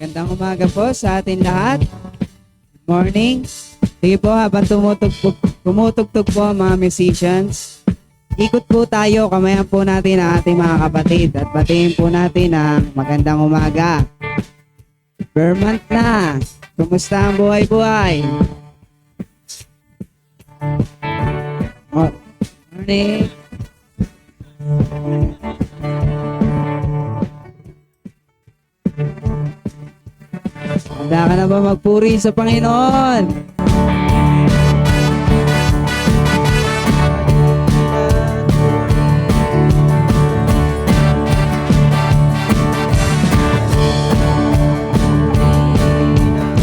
Gandang umaga po sa atin lahat. Good morning. Sige po, habang tumutugtog po ang mga musicians, ikot po tayo, kamayan po natin ang ating mga kapatid at batiin po natin ang magandang umaga. Vermont na. Kumusta ang buhay-buhay? Morning. Handa ka na ba magpuri sa Panginoon?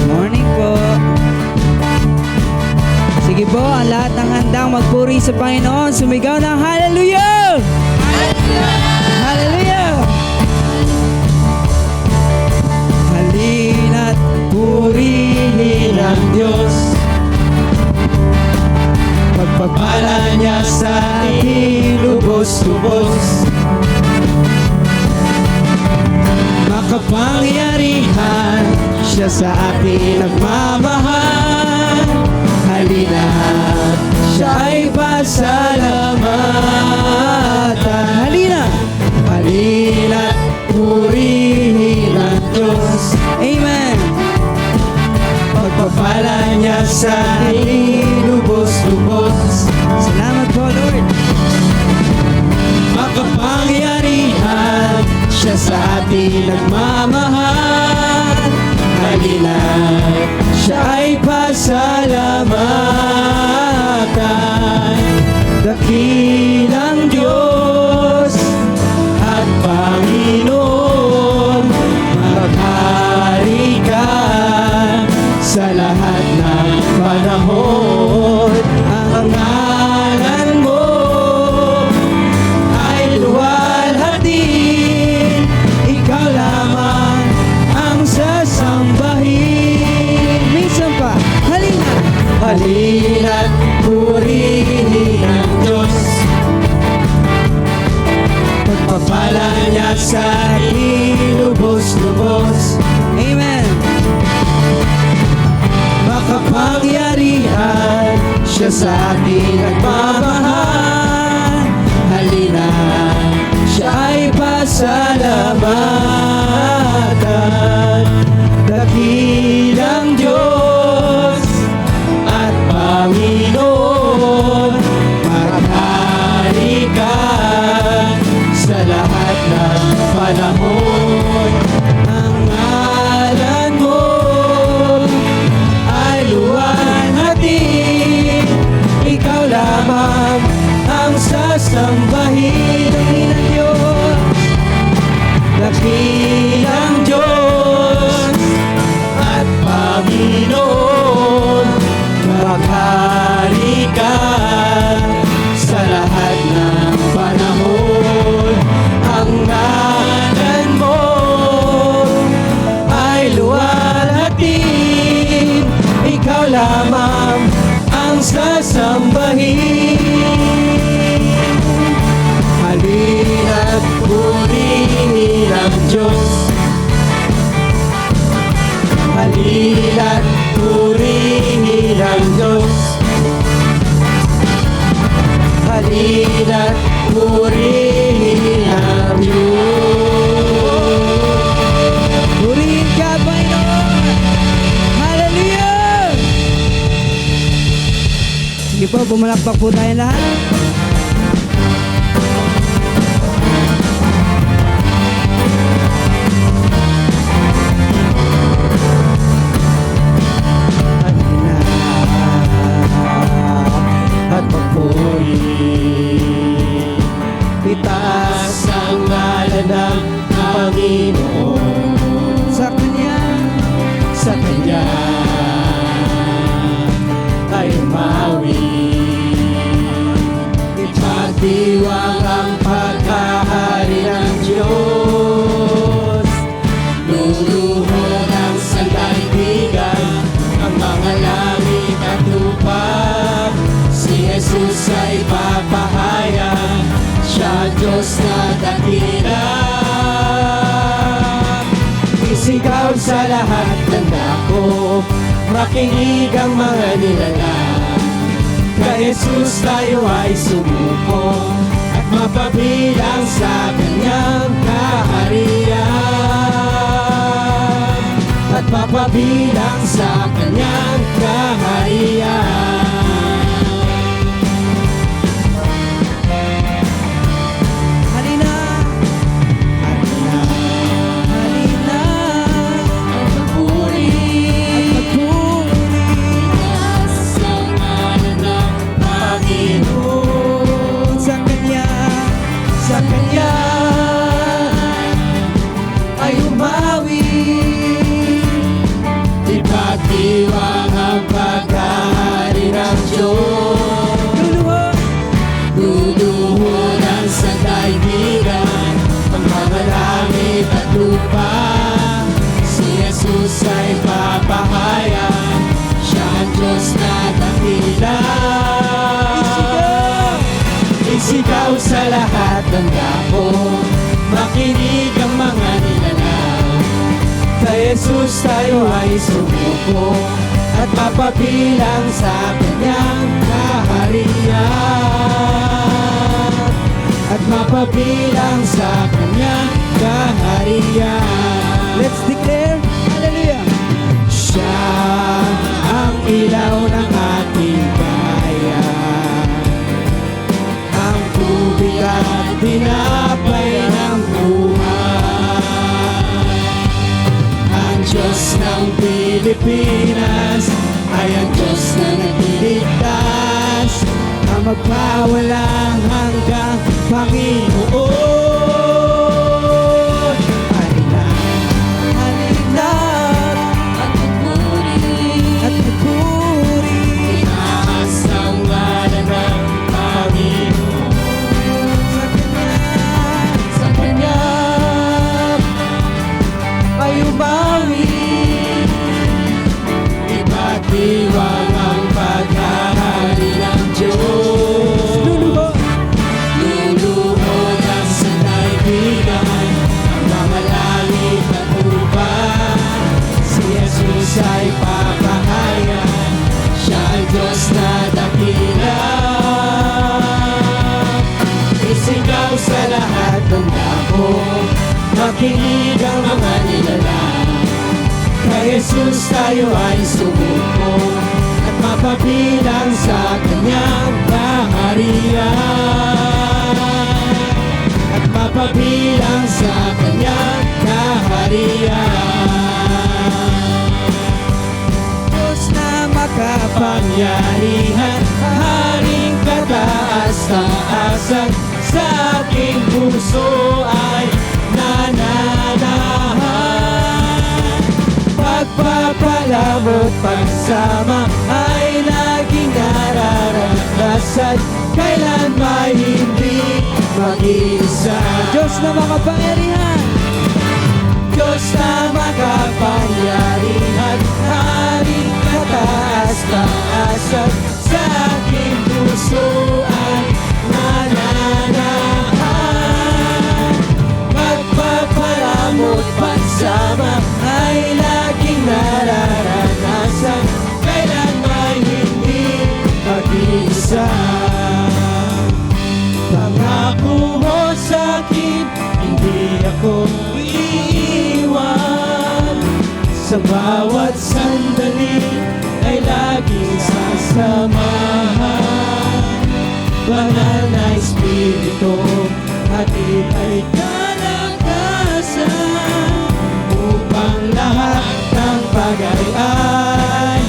Morning po. Sige po, ang lahat ng handang magpuri sa Panginoon, sumigaw ng hallelujah! Hallelujah! Hallelujah! Halina't purihin ang Diyos, Pagpapala niya sa atin lubos-lubos. Makapangyarihan, siya sa atin nagmamahal. Halina, siya ay pasalamatan. Halina, halina't purihin ang Diyos. Amen. Pagpapala niya sa atin lubos-lubos. Salamat po, Lord. Makapangyarihan, siya sa atin nagmamahal. Halina, siya ay pasalamatan. Dakilang Diyos at Panginoon, maghari ka sa lahat ng panahon. Ang ngalan mo ay luwalhatin, ikaw lamang ang sasambahin. Minsan pa, halina. Halina't purihin ang Diyos. Pagpapala niya sa atin lubos-lubos. Amen. Makapangyarihan, siya sa atin nagmamahal. Halina, siya ay pasalamatan. Dakilang Diyos at Panginoon, maghari ka sa lahat ng panahon. Ang ngalan mo ay luwalhatin, ikaw lamang ang sasambahin. Dakilang Diyos at Panginoon, maghari ka sa lahat ng panahon. Ang ngalan mo ay luwalhatin, ikaw lamang ang sasambahin. Halina't purihin ang Diyos. Halina't purihin ang Diyos. Halina't purihin ang Diyos. Purihin ka, Panginoon. Hallelujah! Sige po, bumalakpak po tayo lahat. At magpuri, itaas ang ngalan ng Panginoon. Sa Kanya, Sa Kanya ay umawi, ipagdiwang ang pagkahari ng Diyos. Luluhod ang sandaigdigan, ang mga langit at lupa. Si Jesus ay papahayag, siya Diyos na dakila. Isigaw sa lahat ng dako, makinig ang mga nilalang. Kay Jesus tayo ay sumuko at mapabilang sa kanyang kaharian. At mapabilang sa kanyang kaharian. halina. Halina, Halina. ang magpuri, itaas ang ngalan ng Panginoon. Sa Kanya, Sa Kanya ay umawi, ipagdiwang ang tayo ay sumuko at mapabilang sa kanyang kaharian. At mapabilang sa kanyang kaharian. Let's declare, hallelujah. Siya ang ilaw ng ating bayan, ang tubig at tinapay ng buhay. Ang Diyos ng Pilipinas ay ang Diyos na nagliligtas, ang magpawalang hanggang Panginoon. Halina, halina At magpuri, at magpuri, itaas ang ngalan ng Panginoon. Sa Kanya ay umawi, iba't diwang ang paghahari ng Diyos. Luluhod ang sa daigdigan, ang mga langit at lupa. Si Jesus ay papahayan, siya ay Diyos na dakila. Isigaw sa lahat ng dako, makinig ang mga nilalang. Kay Jesus tayo ay sumuko at mapabilang sa kanyang kaharian. At mapabilang sa kanyang kaharian. Diyos na makapangyarihan, haring kataas-taasan, sa aking puso ay nananahan. Pagpapalamot pagsama ay laging nararanasan, kailan may hindi mag-iisa. Diyos na makapangyarihan, Diyos na makapangyarihan, haring kataas-taasan, sa aking puso ay nananahan. Pagpapalamot pagsama ay laging nararanasan, kailan may hindi mag-iisa. Pangako mo sa'kin, hindi ako iiwan. Sa bawat sandali ay laging sasamahan. Banal na Espiritu, hatid ay kalakasan, upang lahat ng bagay ay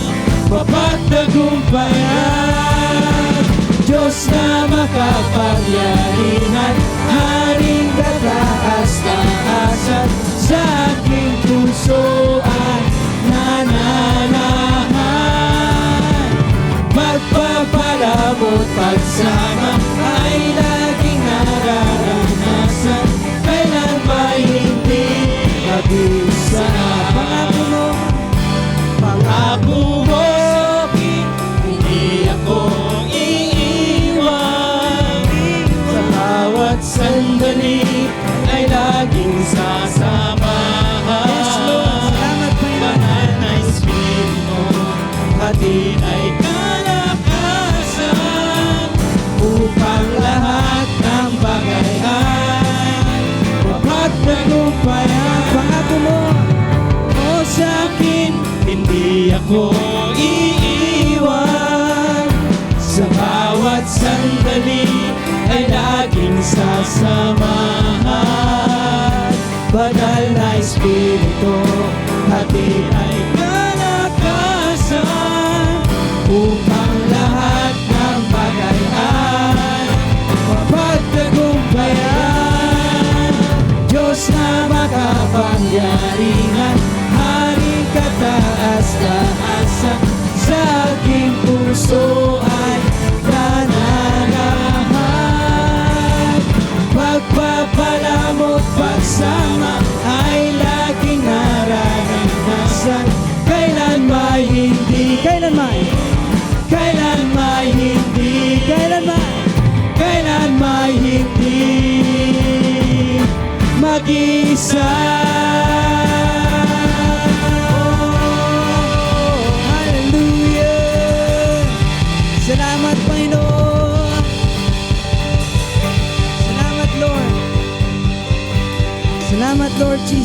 mapagtagumpayan. Diyos na makapangyarihan, haring kataas-taasan, sa aking puso ay nananahan. Magpapalamot pagsama ay laging nararanasan, kailan ba'y hindi mag-isa. pangako mo, Pangako mo sa'kin, hindi ako iiwan. Sa bawat sandali ay laging sasamahan. Yes, Lord. Salamat, Panginoon. Banal na Espiritu, hatid ay kalakasan, upang lahat ng bagay ay mapagtagumpayan. pangako mo, O sa'kin, hindi ako iiwan. Sa bawat sandali ay laging sasamahan. Banal na Espiritu, hatid ay kalakasan, upang lahat ng bagay ay mapagtagumpayan. Diyos na makapangyarihan, haring kataas-taasan, sa aking puso ay nananahan. Pagpapalamot pagsama ay laging nararanasan, kailan may hindi, kailanman, hindi, kailan may hindi mag-isa.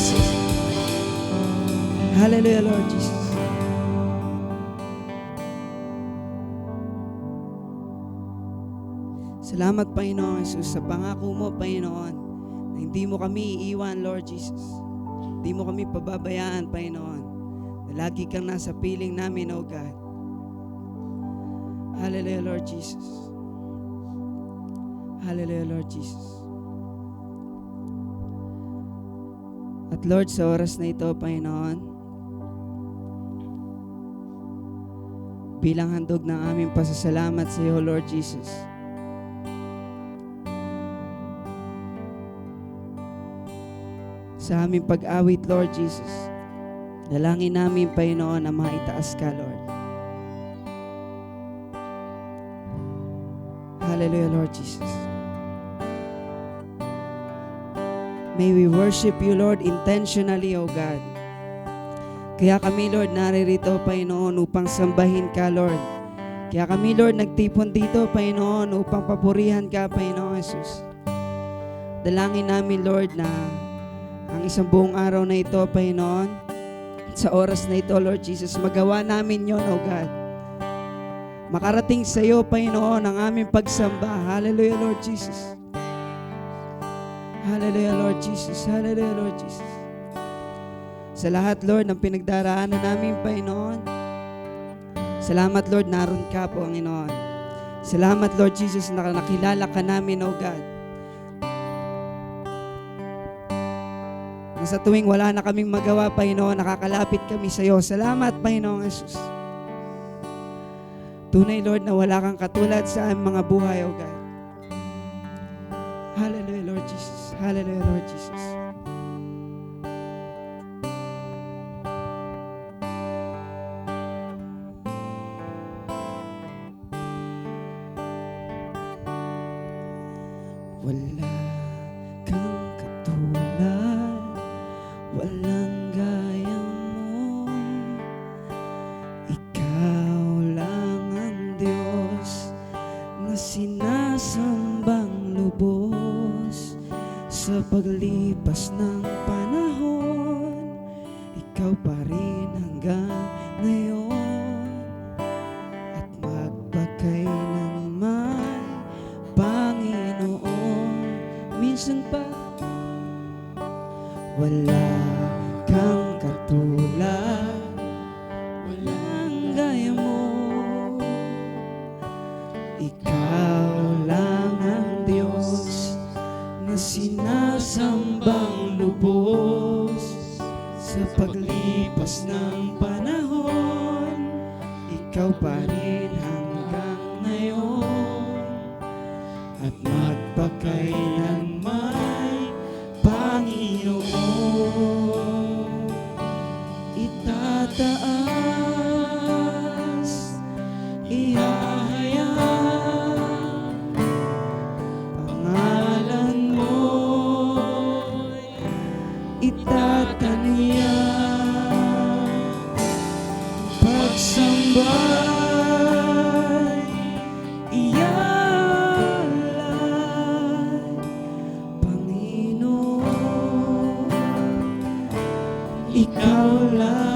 Jesus. Hallelujah, Lord Jesus. Salamat, Panginoon Jesus, sa pangako mo, Panginoon, na hindi mo kami iiwan, Lord Jesus. Hindi mo kami pababayaan, Panginoon, na lagi kang nasa piling namin, O God. Hallelujah, Lord Jesus. Hallelujah, Lord Jesus. At Lord, sa oras na ito, Panginoon, bilang handog ng aming pasasalamat sa iyo, Lord Jesus, sa aming pag-awit, Lord Jesus, dalangin namin, Panginoon, na maitaas ka, Lord. Hallelujah, Lord Jesus. May we worship you, Lord, intentionally, O God. Kaya kami, Lord, naririto, Panginoon, upang sambahin ka, Lord. Kaya kami, Lord, nagtipon dito, Panginoon, upang papurihan ka, Panginoon Jesus. Dalangin namin, Lord, na ang isang buong araw na ito, Panginoon, sa oras na ito, Lord Jesus, magawa namin yon, O God. Makarating sa iyo, Panginoon, ang aming pagsamba. Hallelujah, Lord Jesus. Hallelujah, Lord Jesus. Hallelujah, Lord Jesus. Sa lahat, Lord, ng pinagdaraanan namin, Panginoon, salamat, Lord, naroon ka, Panginoon. Salamat, Lord Jesus, na nakilala ka namin, O God. Sa tuwing wala na kaming magawa, Panginoon, nakakalapit kami sa iyo. Salamat, Panginoong Jesus. Tunay, Lord, na wala kang katulad sa aming mga buhay, O God. Hallelujah, Lord Jesus. Hallelujah, Lord Jesus. Wala kang katulad, walang gaya mo. Ikaw lang ang Diyos na sinasambang lubos. Sa paglipas ng panahon, ikaw pa rin hanggang ngayon. At magpakailanman, Panginoon, minsan pa wala kang katulad, walang gaya mo. Ikaw lang ang Diyos na sinasambang lubos. Sa paglipas ng panahon, ikaw pa rin hanggang ngayon. At magpakailanman, Panginoon, itataas, ihahayag, pangalan mo'y itataniyan. Pagsamba'y iyalay, Panginoon, ikaw lang.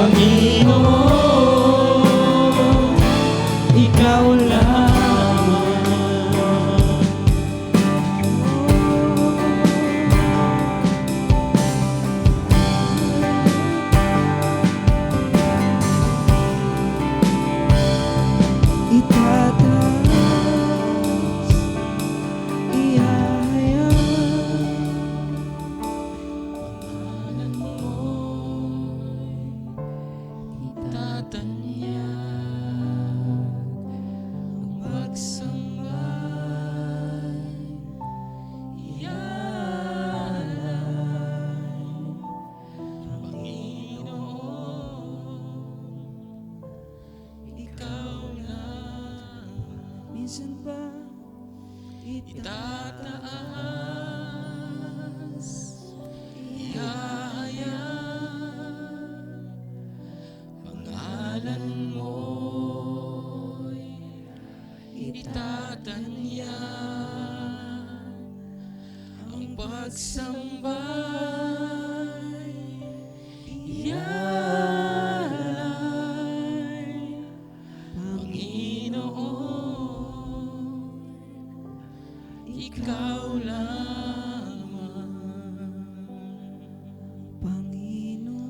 Panginoon, ikaw lamang. Itataas, ihahayag, Pangalan mo'y itatanyag, ang pagsamba'y ialay. Panginoon, ikaw lang. minsan pa Itataas, ihahayag, pangalan mo'y itatanyag, ang pagsamba'y ialay. Panginoon, ikaw lamang. Panginoon,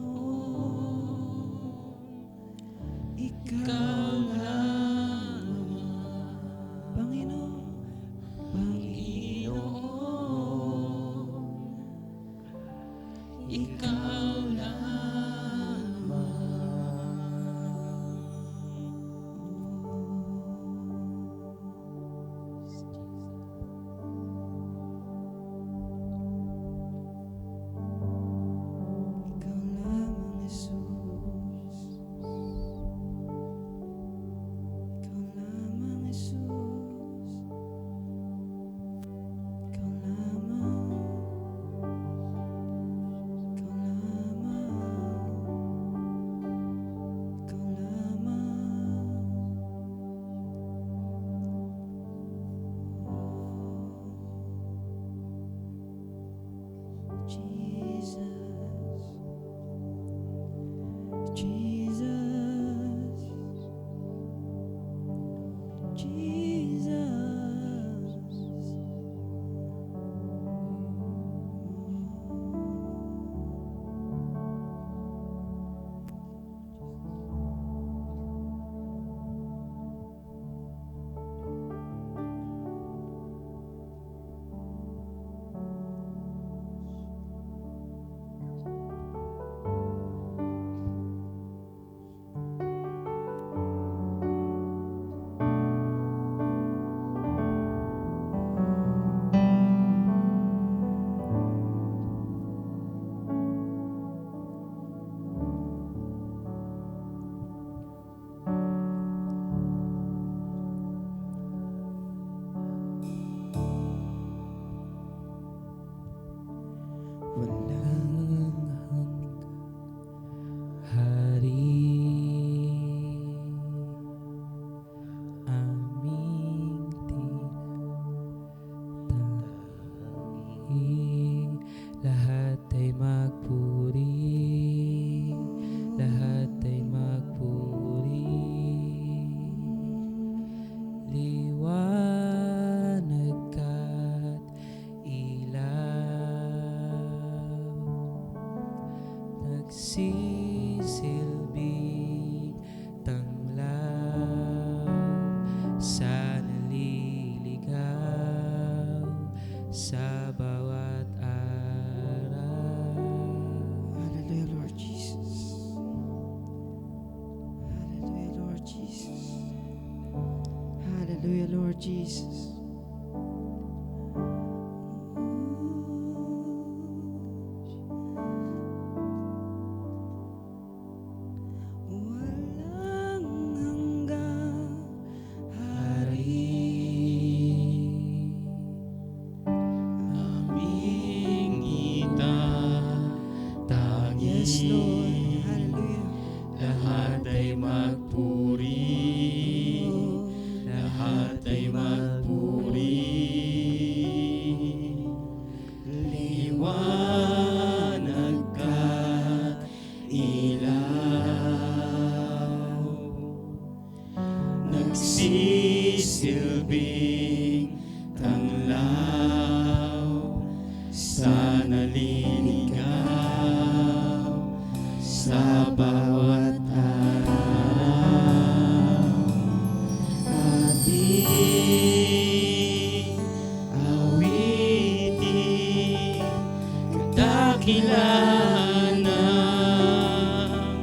Ikaw lamang. Panginoon, Panginoon, ikaw lamang. ikaw lamang, Jesus. Ikaw lamang, Jesus. Ikaw lamang. Ikaw lamang. Ikaw lamang. Jesus. Jesus. Jesus. Walang hanggang hari, aming tinatangi. Lahat ay magpuri, lahat ay magpuri. Liwanag at ilaw, nagsisilbing tanglaw sa naliligaw sa bawat araw. Hallelujah, Lord Jesus. Hallelujah, Lord Jesus. Hallelujah, Lord Jesus. Walang hanggang hari, Aming itatanggi. yes, Lord. Hallelujah. Lahat ay magpuri, lahat ay magpuri. Liwanag at ilaw, magsisilbing tanglaw sa naliligaw sa bawat araw. Ating awitin kadakilaan ng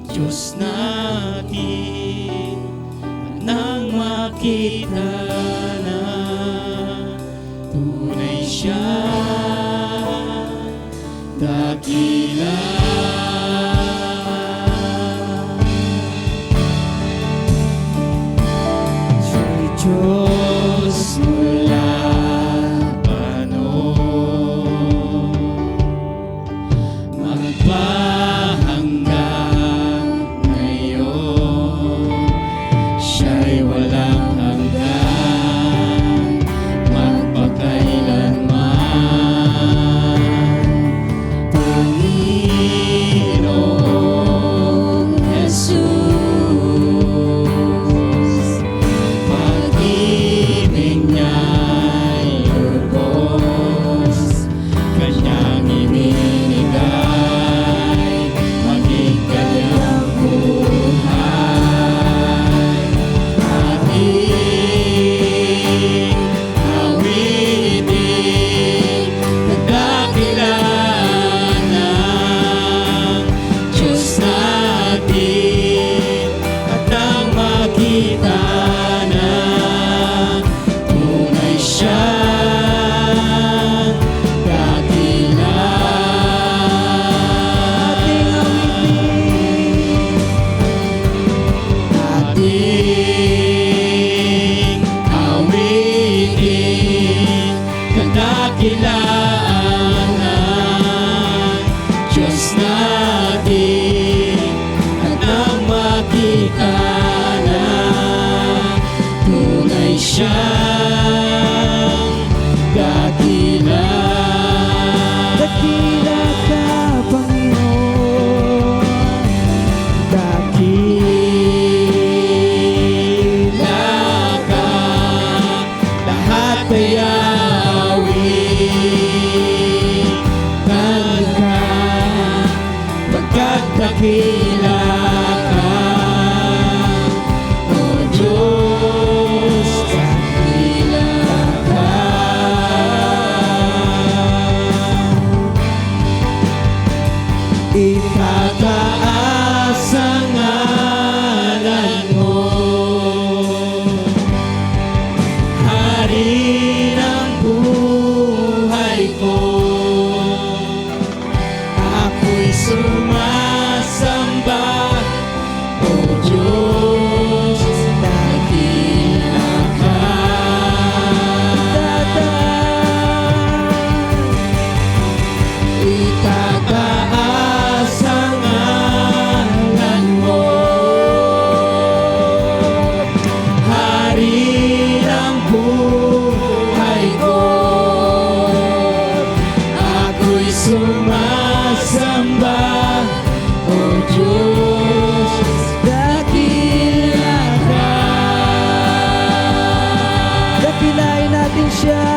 Diyos natin at nang makita na tunay siya dakila. Siya'y Diyos mula pa noon, magpahanggang ngayon. Siya'y walang hanggan, magpakailanman. Panginoong Jesus, pag-ibig niya'y lubos, Kanyang ibinigay, maging kanyang buhay. Ating awitin kadakilaan ng Diyos natin at nang makita na tunay siyang dakila. Ating awitin kadakilaan ng Diyos natin at nang makita na tunay siyang dakila. Dakila ka, Panginoon. Dakila ka, lahat ay awit ka, pagkat dakila ka, O Diyos, dakila ka. Itataas ang ngalan mo, Hari ng buhay ko. Ako'y sumasamba, O Diyos, dakila ka. Itataas ang ngalan mo, Hari ng buhay ko. Ako'y sumasamba, O Diyos, dakila ka. Dakilain natin siya.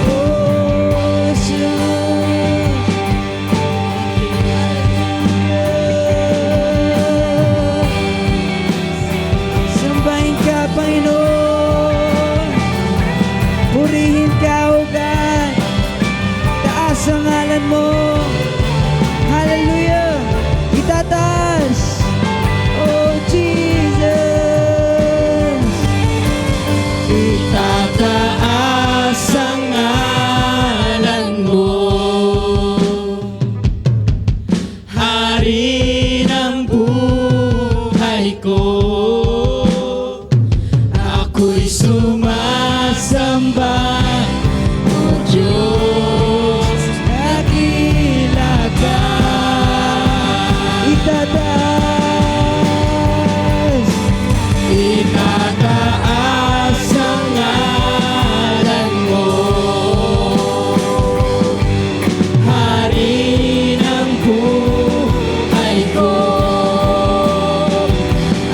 Oh, siya. Sambahin ka, Panginoon. Purihin ka, O God. Taas ang ngalan mo. Hallelujah. Itataas. Oh, Jesus. Itataas ang ngalan mo, Hari ng buhay ko. Ako'y sumasamba, O Diyos, dakila ka. Itataas. Itataas ang ngalan mo, Hari ng buhay ko.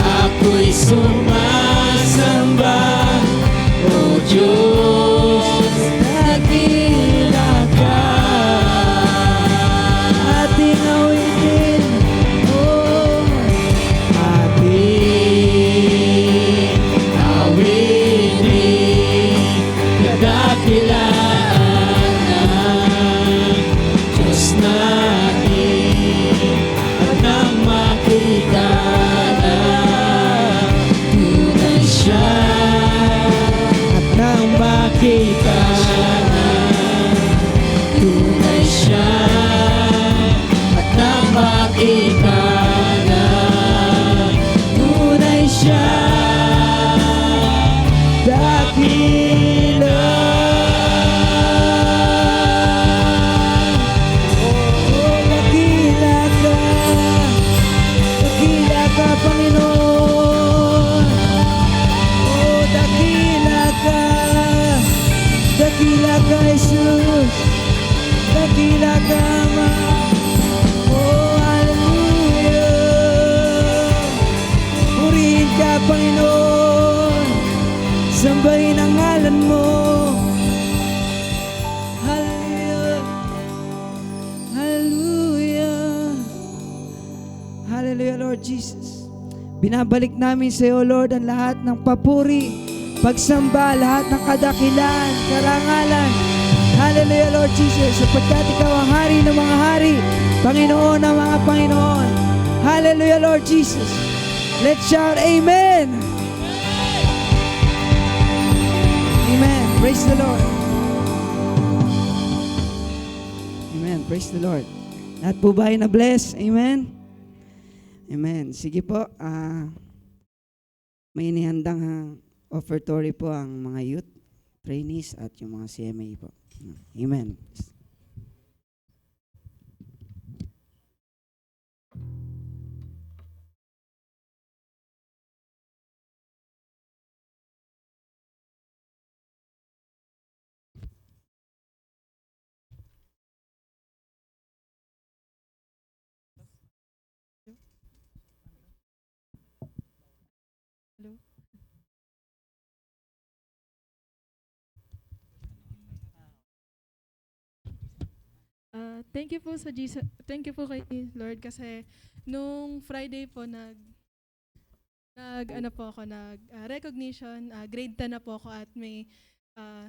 Ako'y sumasamba, Hallelujah, Lord Jesus. Binabalik namin sa iyo, Lord, ang lahat ng papuri, pagsamba, lahat ng kadakilan, karangalan. Hallelujah, Lord Jesus, sapagkat ikaw ang hari ng mga hari, Panginoon ng mga Panginoon. Hallelujah, Lord Jesus. Let's shout Amen. Amen. Praise the Lord. Amen. Praise the Lord. Lahat po ba ay na-bless? Amen. Amen. Sige po, may inihandang offertory po ang mga youth, trainees at yung mga CMA po. Amen. Thank you po sa Jesus. Thank you po kay Lord kasi nung Friday po ano po ako recognition, grade 10 na po ako at may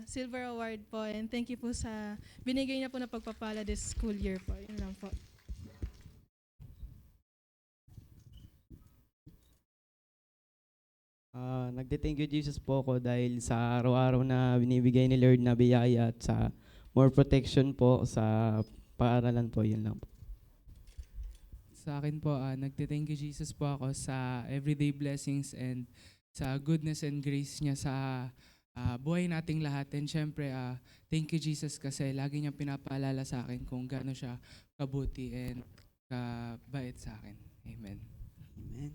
silver award po, and thank you po sa binigay niya po na pagpapala this school year po. Yun lang po. Nagte-thank you Jesus po ako dahil sa araw-araw na binibigay ni Lord na biyaya at sa more protection po sa paaralan po, yun lang po. Sa akin po, nagte-thank you Jesus po ako sa everyday blessings and sa goodness and grace niya sa buhay nating lahat. And syempre, thank you Jesus kasi lagi niyang pinapaalala sa akin kung gaano siya kabuti and kabait sa akin. Amen. Amen.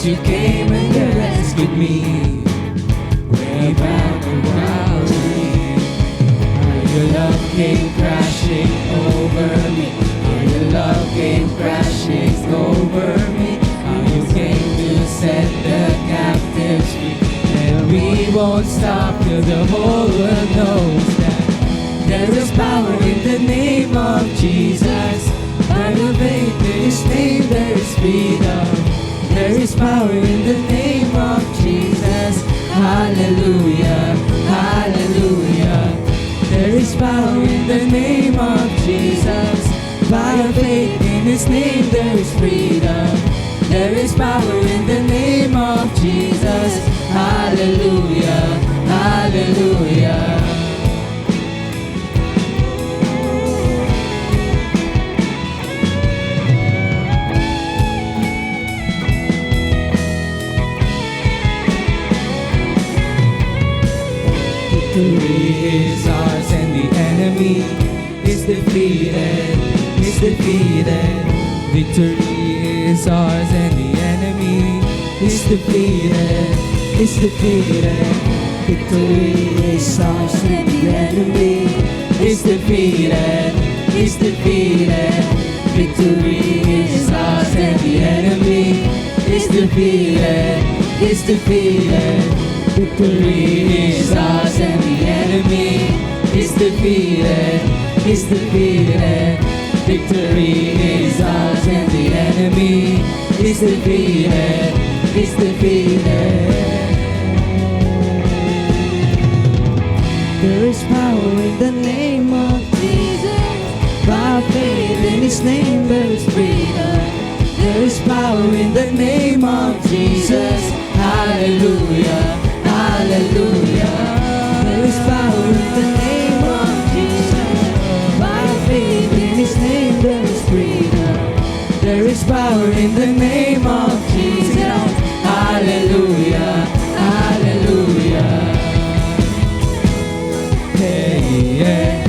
You came and you rescued me way back in Calvary. Your love came crashing over me. Your love came crashing over me. You came to set the captives free. And we won't stop till the whole world knows that there is power in the name of Jesus. By the faith in His name there is freedom. There is power in the name of Jesus. Hallelujah, hallelujah. There is power in the name of Jesus. By faith in His name there is freedom. There is power in the name of Jesus. Hallelujah, hallelujah. Victory is ours. defeated, is defeated. Victory is ours and the enemy is defeated, is defeated. Victory is ours and the enemy is defeated, is defeated. Victory is ours and the enemy is defeated, is defeated. Victory is ours and the enemy is defeated, is defeated. There is power in the name of Jesus. By faith in His name there is freedom. There is power in the name of Jesus. Hallelujah, hallelujah. There is power in the name of Jesus. By faith in His name there is freedom. There is power in the name of Jesus. Hallelujah, hallelujah. Hey, yeah.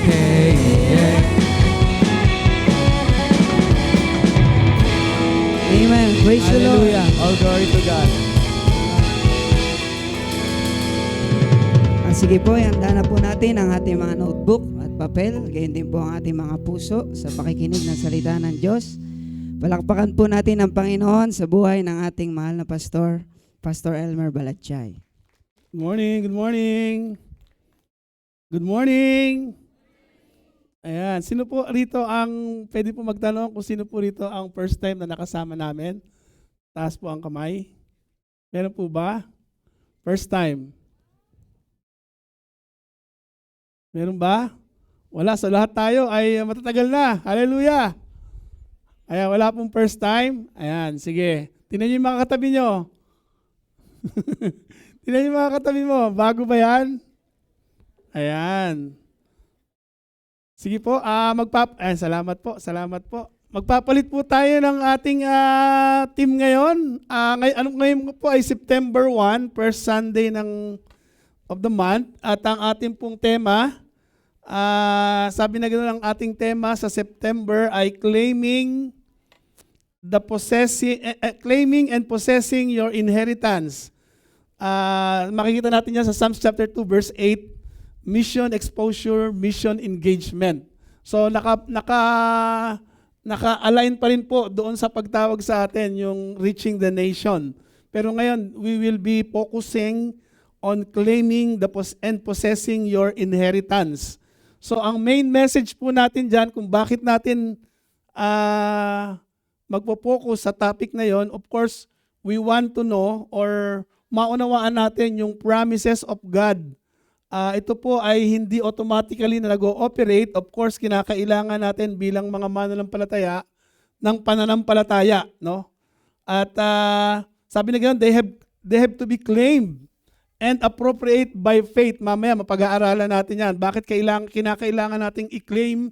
Hey, yeah. Amen. Praise the Lord. Hallelujah. All glory to God. Sige po, ihanda na po natin ang ating mga notebook at papel. Gayon din po ang ating mga puso sa pakikinig ng salita ng Diyos. Palakpakan po natin ang Panginoon sa buhay ng ating mahal na pastor, Pastor Elmer Balatchay. Good morning, good morning. Good morning. Ayan, sino po rito ang, pwede po magtanong kung sino po rito ang first time na nakasama namin? Taas po ang kamay. Meron po ba? First time. Meron ba? Wala, so lahat tayo ay matatagal na. Hallelujah. Ayan, wala pong first time. Ayan, sige. Tingnan niyo yung mga katabi niyo. Tingnan niyo yung mga katabi mo. Bago ba yan? Ayan. Sige po, salamat po, salamat po. Magpapalit po tayo ng ating team ngayon. Ngayon po ay September 1, first Sunday of the month. At ang ating pong tema, sabi na gano'n ang ating tema sa September ay claiming and possessing your inheritance. Makikita natin yan sa Psalms chapter 2 verse 8, mission exposure, mission engagement. So naka-align pa rin po doon sa pagtawag sa atin yung reaching the nation. Pero ngayon, we will be focusing on claiming and possessing your inheritance. So ang main message po natin dyan kung bakit natin magpo-focus sa topic na yon, of course, we want to know or maunawaan natin yung promises of God. Ito po ay hindi automatically na nag-ooperate. Of course, kinakailangan natin bilang mga mananampalataya ng pananampalataya, no? At sabi na ganoon, they have to be claimed and appropriate by faith. Mamaya mapag-aaralan natin yan. Bakit kinakailangan nating i-claim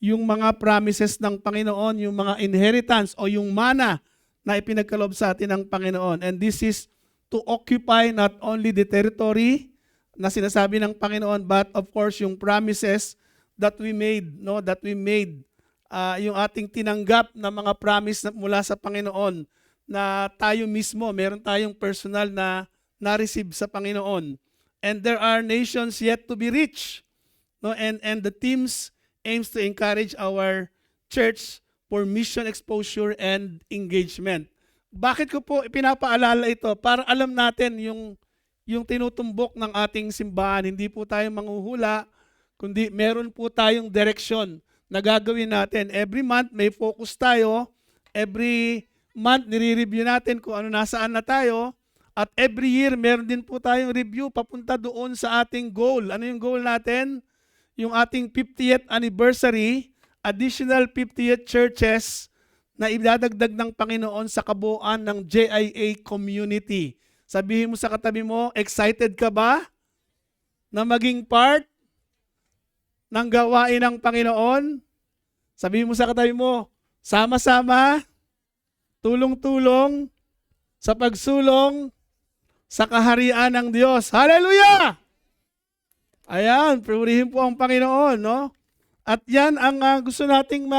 yung mga promises ng Panginoon, yung mga inheritance o yung mana na ipinagkaloob sa atin ng Panginoon. And this is to occupy not only the territory na sinasabi ng Panginoon, but of course yung promises that we made, no, yung ating tinanggap na mga promise mula sa Panginoon na tayo mismo, meron tayong personal na na-receive sa Panginoon. And there are nations yet to be reached, no, and the teams aims to encourage our church for mission exposure and engagement. Bakit ko po pinapaalala ito? Para alam natin yung tinutumbok ng ating simbahan. Hindi po tayo manghuhula, kundi meron po tayong direksyon na gagawin natin. Every month may focus tayo. Every month nire-review natin kung ano nasaan na tayo. At every year meron din po tayong review papunta doon sa ating goal. Ano yung goal natin? Yung ating 50th anniversary, additional 50th churches na idadagdag ng Panginoon sa kabuuan ng JIA community. Sabihin mo sa katabi mo, excited ka ba na maging part ng gawain ng Panginoon? Sabihin mo sa katabi mo, sama-sama, tulong-tulong sa pagsulong sa kaharian ng Diyos. Hallelujah! Ayan, purihin po ang Panginoon, no? At yan ang gusto nating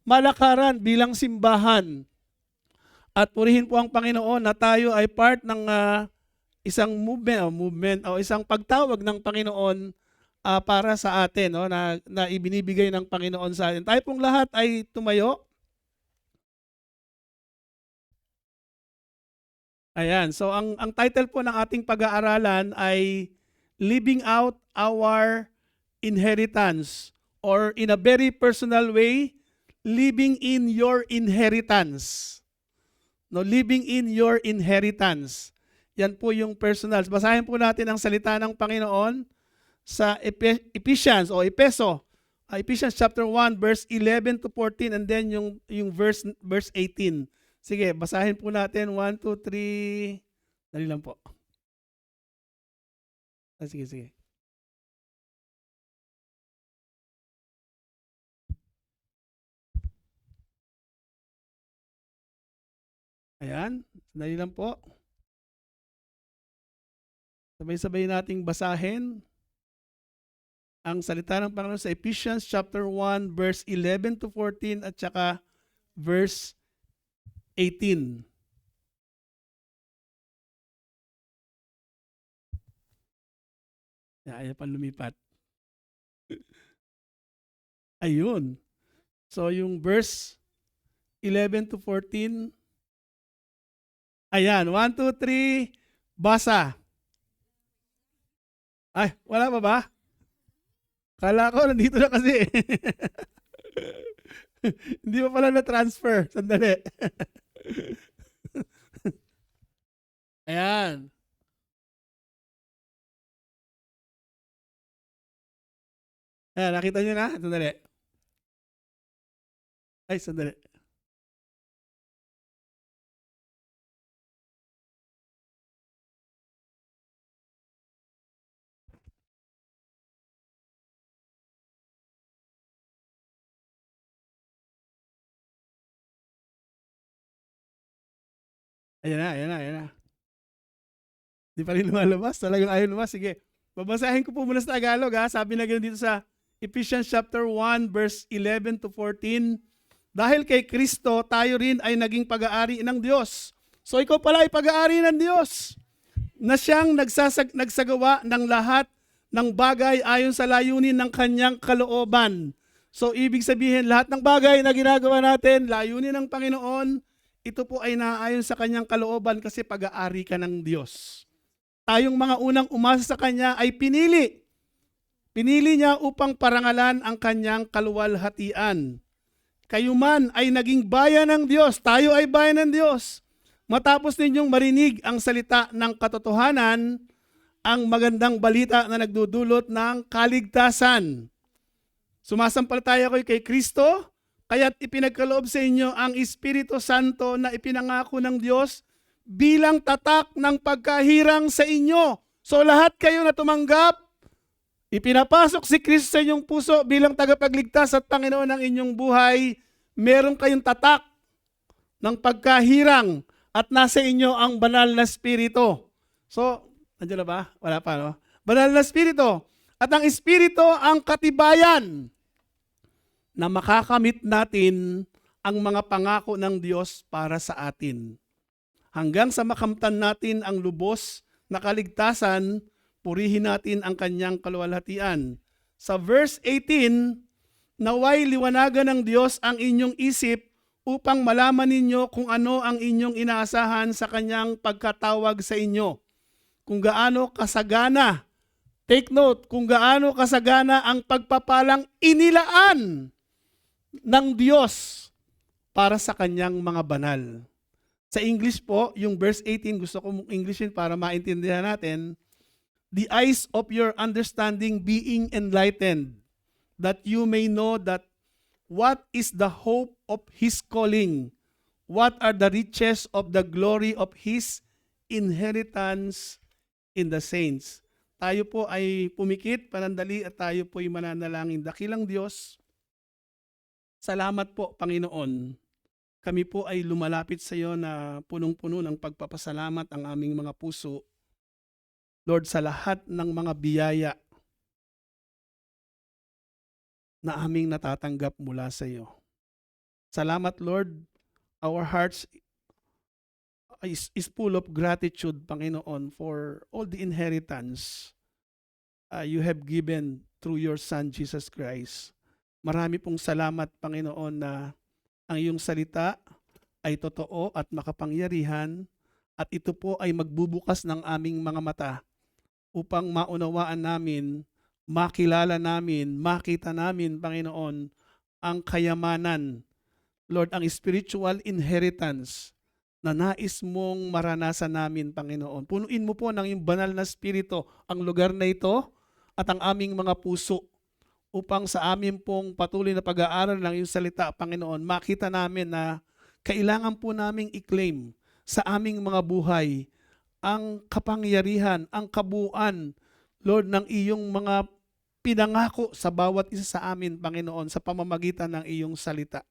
malakaran bilang simbahan. At purihin po ang Panginoon na tayo ay part ng isang movement o isang pagtawag ng Panginoon para sa atin, no, na ibinibigay ng Panginoon sa atin. Tayo pong lahat ay tumayo. Ayan, so ang title po ng ating pag-aaralan ay Living Out Our Inheritance, or in a very personal way, living in your inheritance. No, living in your inheritance. Yan po yung personal. Basahin po natin ang salita ng Panginoon sa Ephesians o Epeso. Ephesians chapter 1 verse 11 to 14, and then yung verse 18. Sige, basahin po natin. 1, 2, 3. Dali lang po. Sige. Ayan, dali lang po. Sabay-sabay nating basahin ang salita ng Panginoon sa Ephesians chapter 1 verse 11 to 14 at saka verse 18. Ayaw pa lumipat. Ayun. So yung verse 11 to 14. Ayan, 1, 2, 3, basa. Ay, wala pa ba? Kala ko, nandito na kasi. Hindi pa pala na-transfer. Sandali. Ayan. Ayan, nakita nyo na? Sandali. Ay, sandali. Ayan na. Di pa rin lumalabas. Talagang ayaw lumabas. Sige. Babasahin ko po muna sa Tagalog. Sabi na ganoon dito sa Ephesians chapter 1 verse 11 to 14. Dahil kay Kristo, tayo rin ay naging pag-aari ng Diyos. So ikaw pala ay pag-aari ng Diyos, na siyang nagsagawa ng lahat ng bagay ayon sa layunin ng kanyang kalooban. So ibig sabihin, lahat ng bagay na ginagawa natin, layunin ng Panginoon, ito po ay naayon sa kanyang kalooban kasi pag-aari ka ng Diyos. Tayong mga unang umasa sa Kanya ay pinili. Pinili niya upang parangalan ang kanyang kaluwalhatian. Kayo man ay naging bayan ng Diyos. Tayo ay bayan ng Diyos. Matapos ninyong marinig ang salita ng katotohanan, ang magandang balita na nagdudulot ng kaligtasan. Sumasampalataya kayo kay Kristo, kaya't ipinagkaloob sa inyo ang Espiritu Santo na ipinangako ng Diyos bilang tatak ng pagkahirang sa inyo. So lahat kayo na tumanggap, ipinapasok si Kristo sa inyong puso bilang tagapagligtas at Panginoon ng inyong buhay, meron kayong tatak ng pagkahirang at nasa inyo ang banal na Espiritu. So, nandiyan na ba? Wala pa, no? Banal na Espiritu. At ang Espiritu ang katibayan na makakamit natin ang mga pangako ng Diyos para sa atin. Hanggang sa makamtan natin ang lubos na kaligtasan, purihin natin ang kanyang kaluwalhatian. Sa verse 18, naway liwanagan ng Diyos ang inyong isip upang malaman ninyo kung ano ang inyong inaasahan sa kanyang pagkatawag sa inyo. Kung gaano kasagana, take note, kung gaano kasagana ang pagpapalang inilaan ng Diyos para sa kanyang mga banal. Sa English po, yung verse 18, gusto ko mong Englishin para maintindihan natin. The eyes of your understanding being enlightened, that you may know that what is the hope of His calling, what are the riches of the glory of His inheritance in the saints. Tayo po ay pumikit, panandali, at tayo po ay mananalangin. Dakilang Diyos, salamat po, Panginoon. Kami po ay lumalapit sa iyo na punong-puno ng pagpapasalamat ang aming mga puso. Lord, sa lahat ng mga biyaya na aming natatanggap mula sa iyo. Salamat, Lord. Our hearts is full of gratitude, Panginoon, for all the inheritance you have given through your Son, Jesus Christ. Marami pong salamat, Panginoon, na ang iyong salita ay totoo at makapangyarihan at ito po ay magbubukas ng aming mga mata upang maunawaan namin, makilala namin, makita namin, Panginoon, ang kayamanan, Lord, ang spiritual inheritance na nais mong maranasan namin, Panginoon. Punuin mo po ng iyong banal na spirito ang lugar na ito at ang aming mga puso upang sa amin pong patuloy na pag-aaral ng iyong salita, Panginoon, makita namin na kailangan po naming i-claim sa aming mga buhay ang kapangyarihan, ang kabuuan, Lord, ng iyong mga pinangako sa bawat isa sa amin, Panginoon, sa pamamagitan ng iyong salita.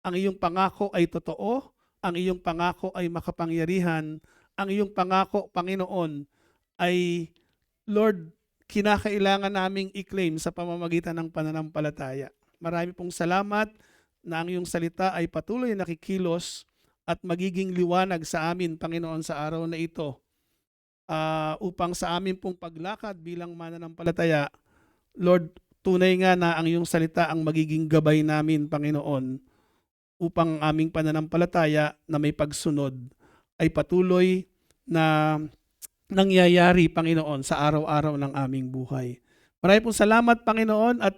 Ang iyong pangako ay totoo, ang iyong pangako ay makapangyarihan, ang iyong pangako, Panginoon, ay, Lord, kinakailangan naming i-claim sa pamamagitan ng pananampalataya. Marami pong salamat na ang iyong salita ay patuloy nakikilos at magiging liwanag sa amin, Panginoon, sa araw na ito. Upang sa amin pong paglakad bilang mananampalataya, Lord, tunay nga na ang iyong salita ang magiging gabay namin, Panginoon, upang ang aming pananampalataya na may pagsunod ay patuloy na nangyayari, Panginoon, sa araw-araw ng aming buhay. Maraming pong salamat, Panginoon, at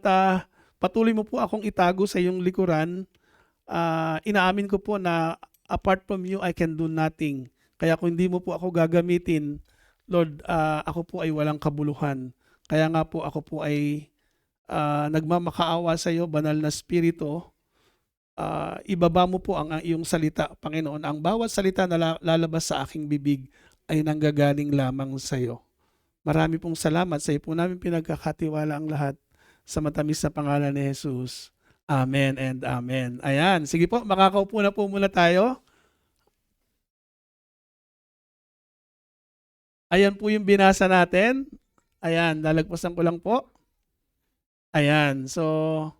patuloy mo po akong itago sa iyong likuran. Inaamin ko po na apart from you, I can do nothing. Kaya kung hindi mo po ako gagamitin, Lord, ako po ay walang kabuluhan. Kaya nga po ako po ay nagmamakaawa sa iyo, banal na spirito. Ibaba mo po ang iyong salita, Panginoon. Ang bawat salita na lalabas sa aking bibig ay nanggagaling lamang sa iyo. Marami pong salamat sa iyo po namin pinagkakatiwala ang lahat sa matamis na pangalan ni Jesus. Amen and amen. Ayan, sige po, makakaupo na po muna tayo. Ayan po yung binasa natin. Ayan, lalagpasan ko lang po. Ayan, so,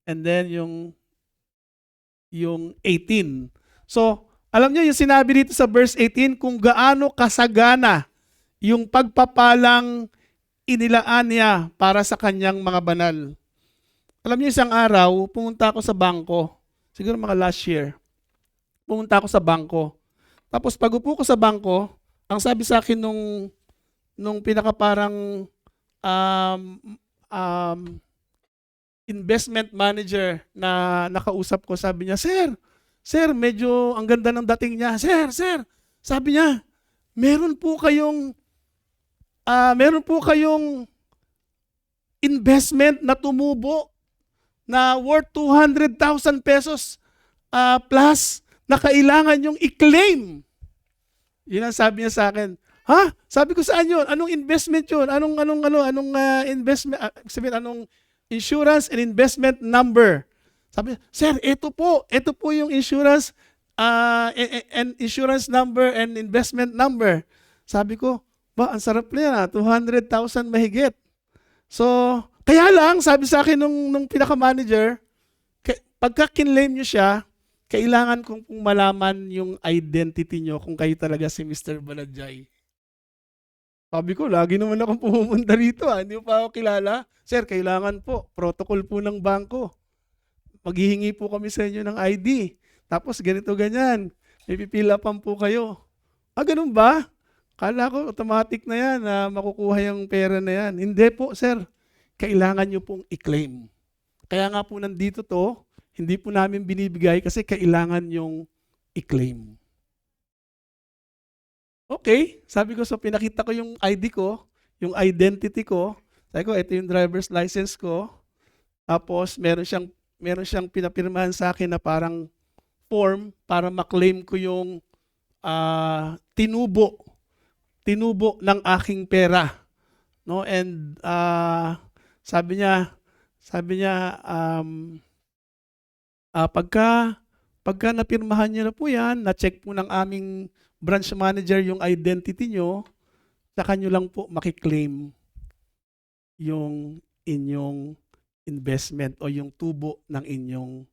and then yung 18. So, alam niyo yung sinabi dito sa verse 18, kung gaano kasagana yung pagpapalang inilaan niya para sa kanyang mga banal. Alam niyo, isang araw, pumunta ako sa bangko. Siguro mga last year. Pumunta ako sa bangko. Tapos pag-upo ko sa bangko, ang sabi sa akin nung pinakaparang investment manager na nakausap ko, sabi niya, Sir, medyo ang ganda ng dating niya. Sir, sabi niya, meron po kayong investment na tumubo na worth 200,000 pesos plus na kailangan yung i-claim. Yun ang sabi niya sa akin. Ha? Sabi ko, saan yun? Anong investment yun? Anong investment, anong insurance and investment number? Sabi niya, Sir, ito po yung insurance and insurance number and investment number. Sabi ko, ba, ang sarap na yan, 200,000 mahigit. So, kaya lang, sabi sa akin nung pinaka-manager, pagka kinlaim nyo siya, kailangan kong malaman yung identity nyo kung kayo talaga si Mr. Baladjay. Sabi ko, lagi naman akong pumunta rito. Hindi mo pa ako kilala. Sir, kailangan po. Protocol po ng bangko. Maghihingi po kami sa inyo ng ID. Tapos ganito ganyan. May pipilapan po kayo. Ganun ba? Kala ko automatic na yan na makukuha yung pera na yan. Hindi po, sir. Kailangan nyo pong i-claim. Kaya nga po nandito to, hindi po namin binibigay kasi kailangan yung i-claim. Okay, sabi ko, so pinakita ko yung ID ko, yung identity ko. Sabi ko, ito yung driver's license ko. Tapos meron siyang pinapirmahan sa akin na parang form para ma-claim ko yung tinubo ng aking pera. No? And sabi niya pagka napirmahan niyo na po yan, na-check po ng aming branch manager yung identity nyo, saka nyo lang po makiklaim yung inyong investment o yung tubo ng inyong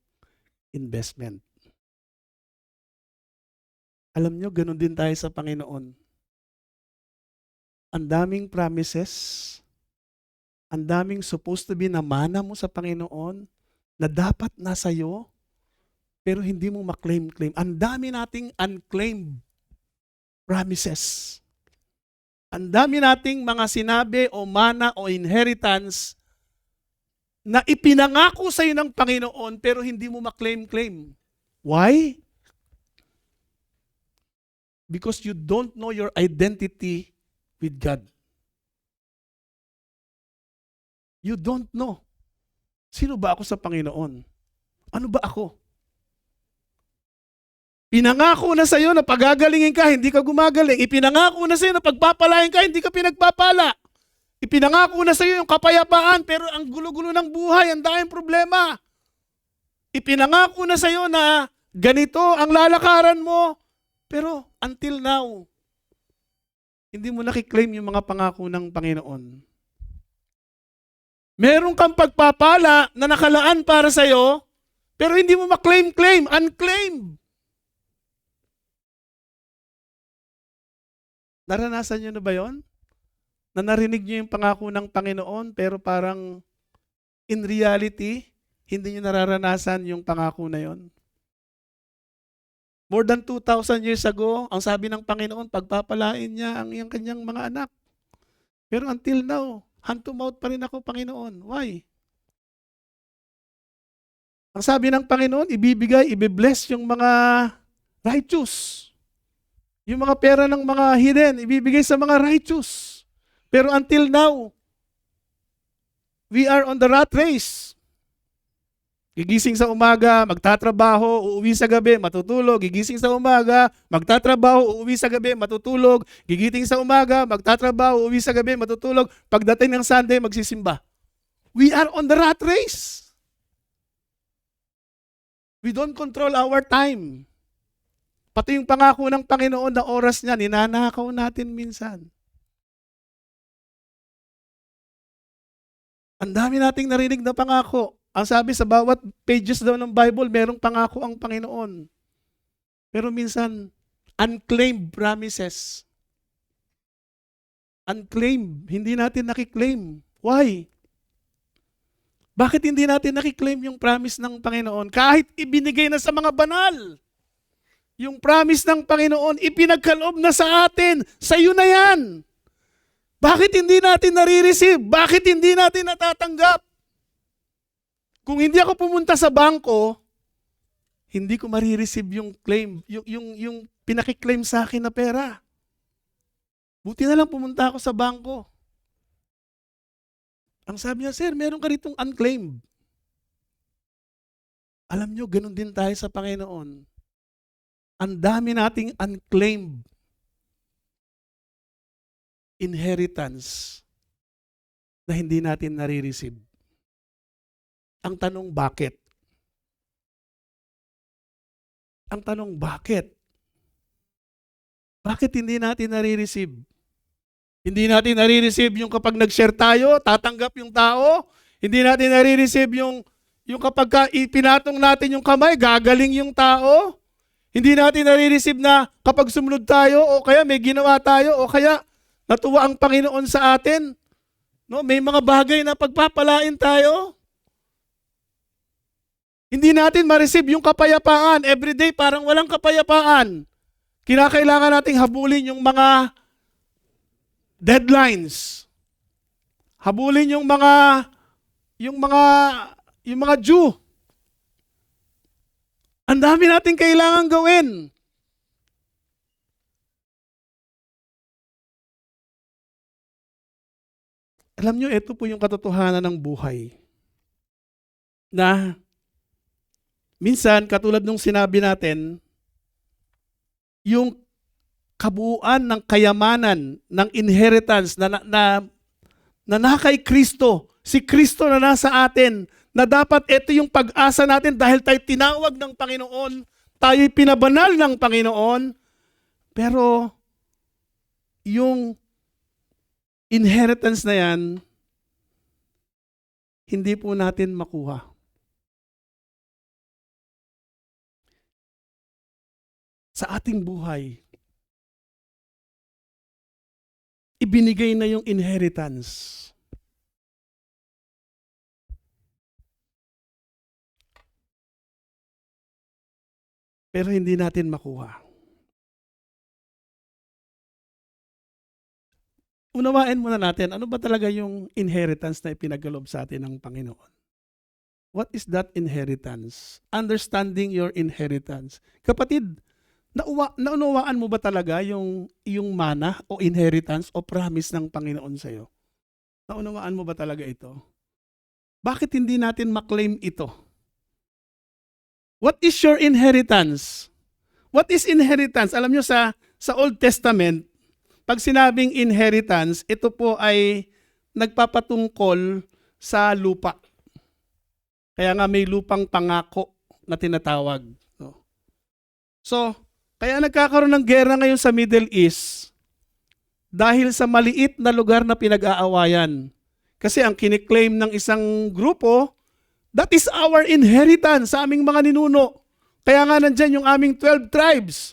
investment. Alam nyo, ganun din tayo sa Panginoon. Ang daming promises, ang daming supposed to be na mana mo sa Panginoon na dapat nasa iyo, pero hindi mo maklaim-claim. Ang dami nating unclaimed promises. Ang dami nating mga sinabi o mana o inheritance na ipinangako sa iyo ng Panginoon pero hindi mo maklaim-claim. Why? Because you don't know your identity with God. You don't know. Sino ba ako sa Panginoon? Ano ba ako? Pinangako na sa iyo na pagagalingin ka, hindi ka gumagaling. Ipinangako na sa iyo na pagpapalain ka, hindi ka pinagpapala. Ipinangako na sa iyo yung kapayapaan, pero ang gulo-gulo ng buhay, ang daming problema. Ipinangako na sa iyo na ganito ang lalakaran mo, pero until now, hindi mo nakiklaim yung mga pangako ng Panginoon. Meron kang pagpapala na nakalaan para sa iyo, pero hindi mo maklaim-claim, unclaimed. Naranasan nyo na ba yon? Na narinig nyo yung pangako ng Panginoon, pero parang in reality, hindi nyo nararanasan yung pangako na yon. More than 2,000 years ago, ang sabi ng Panginoon, pagpapalain niya ang iyang kanyang mga anak. Pero until now, hand to mouth pa rin ako, Panginoon. Why? Ang sabi ng Panginoon, ibibigay, ibibless yung mga righteous. Yung mga pera ng mga hidden, ibibigay sa mga righteous. Pero until now, we are on the rat race. Gigising sa umaga, magtatrabaho, uuwi sa gabi, matutulog. Gigising sa umaga, magtatrabaho, uuwi sa gabi, matutulog. Gigising sa umaga, magtatrabaho, uuwi sa gabi, matutulog. Pagdating ng Sunday, magsisimba. We are on the rat race. We don't control our time. Pati yung pangako ng Panginoon na oras niya, ninanakaw natin minsan. Ang dami nating narinig na pangako. Ang sabi sa bawat pages daw ng Bible, merong pangako ang Panginoon. Pero minsan, unclaimed promises. Unclaimed. Hindi natin nakiklaim. Why? Bakit hindi natin nakiklaim yung promise ng Panginoon? Kahit ibinigay na sa mga banal. Yung promise ng Panginoon, ipinagkaloob na sa atin. Sa iyo na yan. Bakit hindi natin nare-receive? Bakit hindi natin natatanggap? Kung hindi ako pumunta sa bangko, hindi ko marireceive yung claim, yung pinakiklaim sa akin na pera. Buti na lang pumunta ako sa bangko. Ang sabi niya, sir, meron ka ritong unclaimed. Alam nyo, ganun din tayo sa Panginoon. Ang dami nating unclaimed inheritance na hindi natin nare-receive. Ang tanong, bakit? Ang tanong, bakit? Bakit hindi natin nare-receive? Hindi natin nare-receive yung kapag nag-share tayo, tatanggap yung tao. Hindi natin nare-receive yung kapag ipinatong natin yung kamay, gagaling yung tao. Hindi natin nare-receive na kapag sumunod tayo o kaya may ginawa tayo o kaya natuwa ang Panginoon sa atin. No, may mga bagay na pagpapalain tayo. Hindi natin ma-receive yung kapayapaan. Everyday parang walang kapayapaan. Kinakailangan nating habulin yung mga deadlines. Habulin yung mga Jew. Ang dami nating kailangan gawin. Alam nyo, ito po yung katotohanan ng buhay. Na minsan, katulad nung sinabi natin, yung kabuuan ng kayamanan, ng inheritance na kay Kristo, si Kristo na nasa atin, na dapat ito yung pag-asa natin dahil tayo tinawag ng Panginoon, tayo'y pinabanal ng Panginoon, pero yung inheritance na yan, hindi po natin makuha. Sa ating buhay, ibinigay na yung inheritance. Pero hindi natin makuha. Unawain muna natin, ano ba talaga yung inheritance na ipinagkaloob sa atin ng Panginoon? What is that inheritance? Understanding your inheritance. Kapatid, naunawaan mo ba talaga yung mana o inheritance o promise ng Panginoon sa iyo? Naunawaan mo ba talaga ito? Bakit hindi natin maklaim ito? What is your inheritance? What is inheritance? Alam nyo sa Old Testament, pag sinabing inheritance, ito po ay nagpapatungkol sa lupa. Kaya nga may lupang pangako na tinatawag. No? So, kaya nagkakaroon ng gera ngayon sa Middle East dahil sa maliit na lugar na pinag-aawayan. Kasi ang kiniklaim ng isang grupo, that is our inheritance sa aming mga ninuno. Kaya nga nandyan yung aming 12 tribes.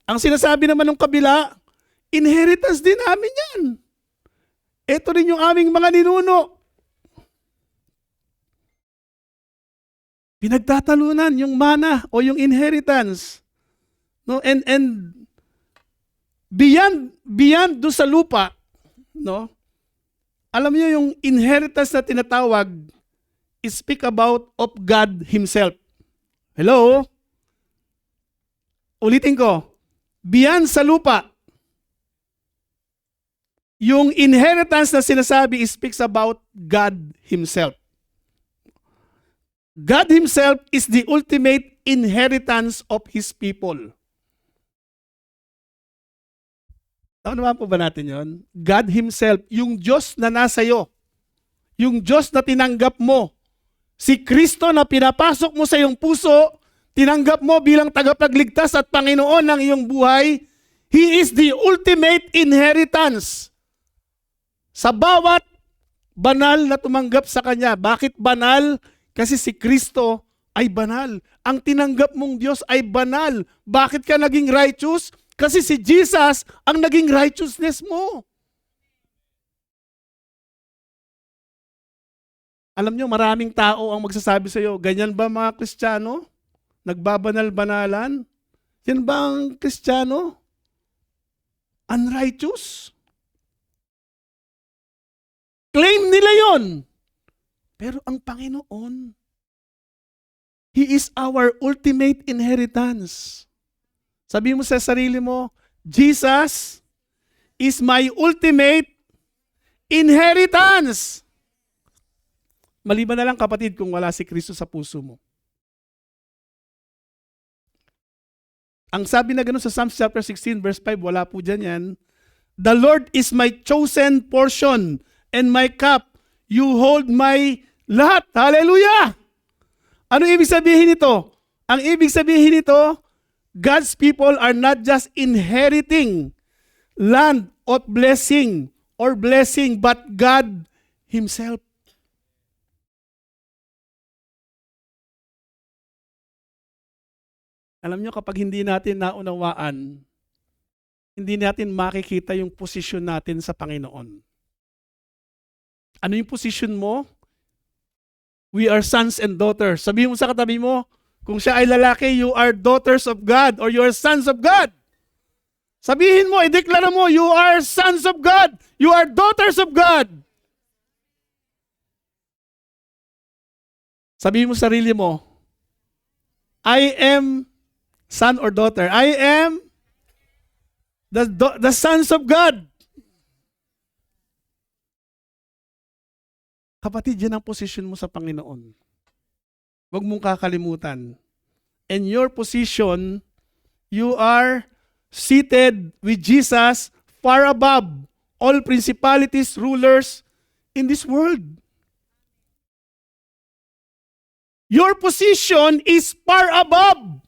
Ang sinasabi naman ng kabila, inheritance din namin yan. Ito rin yung aming mga ninuno. Pinagtatalunan yung mana o yung inheritance. No, and beyond do sa lupa, no? Alam niyo yung inheritance na tinatawag, speak about of God himself. Hello? Ulitin ko. Beyond sa lupa, yung inheritance na sinasabi speaks about God himself. God himself is the ultimate inheritance of his people. Naunawaan po ba natin yon? God himself, yung Diyos na nasa iyo, yung Diyos na tinanggap mo, si Kristo na pinapasok mo sa iyong puso, tinanggap mo bilang tagapagligtas at Panginoon ng iyong buhay, He is the ultimate inheritance sa bawat banal na tumanggap sa Kanya. Bakit banal? Kasi si Kristo ay banal. Ang tinanggap mong Diyos ay banal. Bakit ka naging righteous? Kasi si Jesus ang naging righteousness mo. Alam nyo, maraming tao ang magsasabi sa iyo, ganyan ba mga Kristiyano? Nagbabanal-banalan? Yan ba ang Kristiyano? Unrighteous? Claim nila yon. Pero ang Panginoon, He is our ultimate inheritance. Sabi mo sa sarili mo, Jesus is my ultimate inheritance. Maliban na lang kapatid kung wala si Kristo sa puso mo. Ang sabi na gano'n sa Psalms chapter 16 verse 5, wala po dyan yan. The Lord is my chosen portion and my cup. You hold my lahat. Hallelujah! Ano ibig sabihin nito? Ang ibig sabihin nito, God's people are not just inheriting land of blessing or blessing, but God Himself. Alam nyo, kapag hindi natin naunawaan, hindi natin makikita yung posisyon natin sa Panginoon. Ano yung posisyon mo? We are sons and daughters. Sabihin mo sa katabi mo, kung siya ay lalaki, you are daughters of God or you are sons of God. Sabihin mo, ideklara mo, you are sons of God. You are daughters of God. Sabihin mo sa sarili mo, I am son or daughter. I am the sons of God. Kapatid, yan ang position mo sa Panginoon. Huwag mong kakalimutan. In your position, you are seated with Jesus far above all principalities, rulers in this world. Your position is far above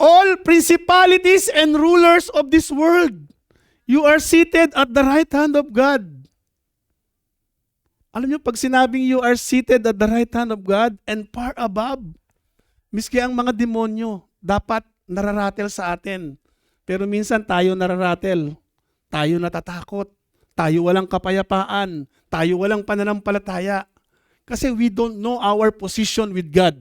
all principalities and rulers of this world. You are seated at the right hand of God. Alam niyo, pag sinabing you are seated at the right hand of God and far above, miski ang mga demonyo, dapat nararatel sa atin. Pero minsan tayo nararatel. Tayo natatakot. Tayo walang kapayapaan. Tayo walang pananampalataya. Kasi we don't know our position with God.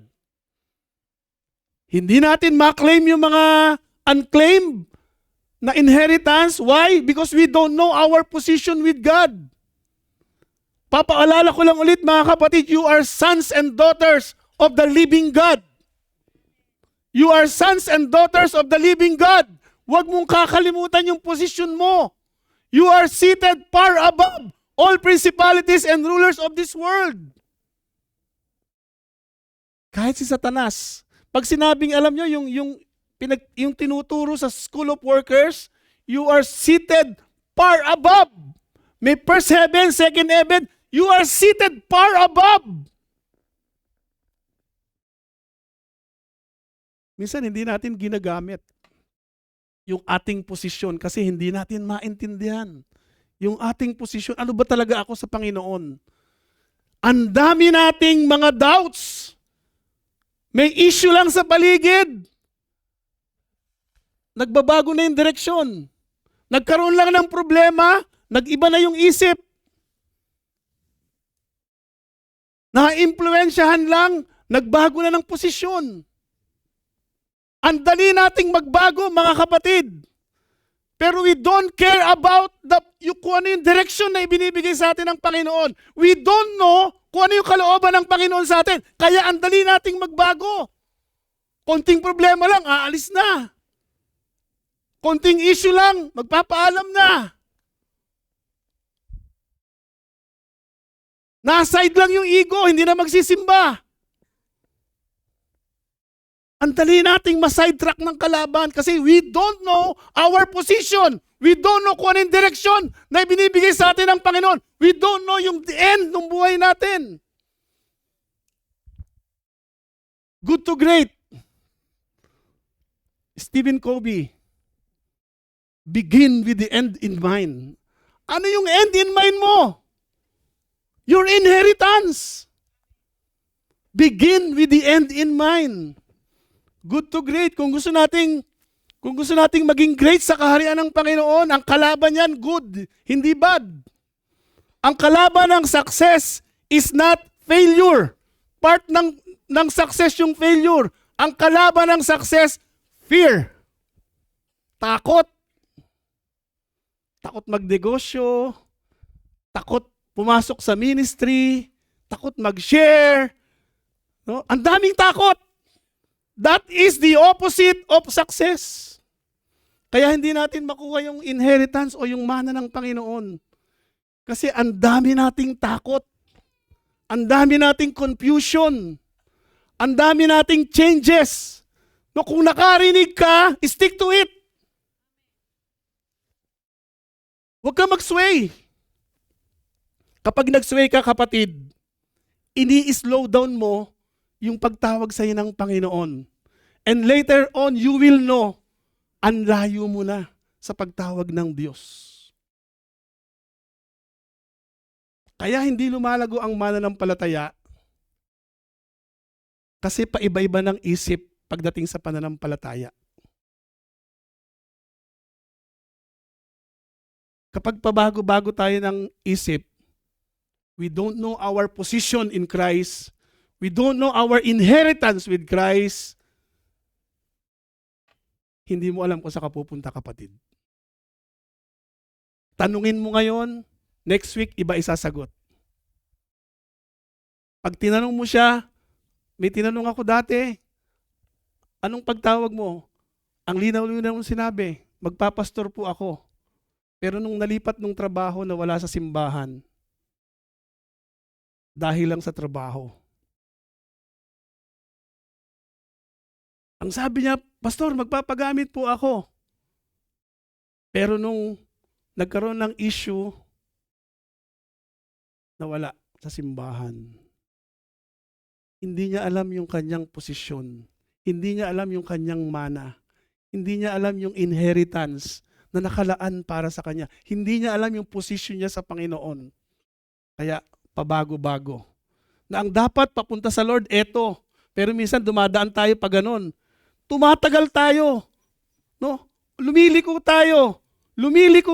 Hindi natin maklaim yung mga unclaimed na inheritance. Why? Because we don't know our position with God. Papaalala ko lang ulit mga kapatid, you are sons and daughters of the living God. You are sons and daughters of the living God. Huwag mong kakalimutan yung position mo. You are seated far above all principalities and rulers of this world. Kahit si Satanas, pag sinabing, alam nyo, yung tinuturo sa School of Workers, you are seated far above. May first heaven, second heaven, you are seated far above. Minsan hindi natin ginagamit yung ating posisyon kasi hindi natin maintindihan. Yung ating posisyon, ano ba talaga ako sa Panginoon? Ang dami nating mga doubts. May issue lang sa paligid. Nagbabago na yung direksyon. Nagkaroon lang ng problema, nag-iba na yung isip. Na-impluensyahan lang, nagbago na ng posisyon. Ang dali nating magbago, mga kapatid. Pero we don't care about kung ano yung direction na ibinibigay sa atin ng Panginoon. We don't know kung ano yung kalooban ng Panginoon sa atin. Kaya ang dali nating magbago. Konting problema lang, aalis na. Konting issue lang, magpapaalam na. Naside lang yung ego, hindi na magsisimba. Ang dali nating ma-sidetrack ng kalaban kasi we don't know our position. We don't know kung anong direksyon na ibinibigay sa atin ng Panginoon. We don't know yung the end ng buhay natin. Good to great. Stephen Covey. Begin with the end in mind. Ano yung end in mind mo? Your inheritance. Begin with the end in mind. Good to great. Kung gusto nating maging great sa kaharian ng Panginoon, ang kalaban niyan good, hindi bad. Ang kalaban ng success is not failure. Part ng success yung failure. Ang kalaban ng success, fear. Takot. Takot magnegosyo. Takot pumasok sa ministry. Takot mag-share. No? Ang daming takot. That is the opposite of success. Kaya hindi natin makuha yung inheritance o yung mana ng Panginoon. Kasi ang dami nating takot. Ang dami nating confusion. Ang dami nating changes. No, kung nakarinig ka, stick to it. Huwag ka mag-sway. Kapag nag-sway ka, kapatid, ini-slow down mo yung pagtawag sa iyo ng Panginoon. And later on, you will know, ang layo mo na sa pagtawag ng Diyos. Kaya hindi lumalago ang mananampalataya kasi paiba-iba ng isip pagdating sa pananampalataya. Kapag pabago-bago tayo ng isip, we don't know our position in Christ, we don't know our inheritance with Christ, hindi mo alam kung saan ka pupunta, kapatid. Tanungin mo ngayon, next week, iba isasagot. Pag tinanong mo siya, may tinanong ako dati, anong pagtawag mo? Ang linaw-linaw mong sinabi, magpapastor po ako. Pero nung nalipat ng trabaho na wala sa simbahan, dahil lang sa trabaho. Ang sabi niya, Pastor, magpapagamit po ako. Pero nung nagkaroon ng issue, nawala sa simbahan. Hindi niya alam yung kanyang posisyon. Hindi niya alam yung kanyang mana. Hindi niya alam yung inheritance na nakalaan para sa kanya. Hindi niya alam yung posisyon niya sa Panginoon. Kaya pabago-bago. Na ang dapat papunta sa Lord, eto. Pero minsan dumadaan tayo pa ganun. Tumatagal tayo. No? Lumiliko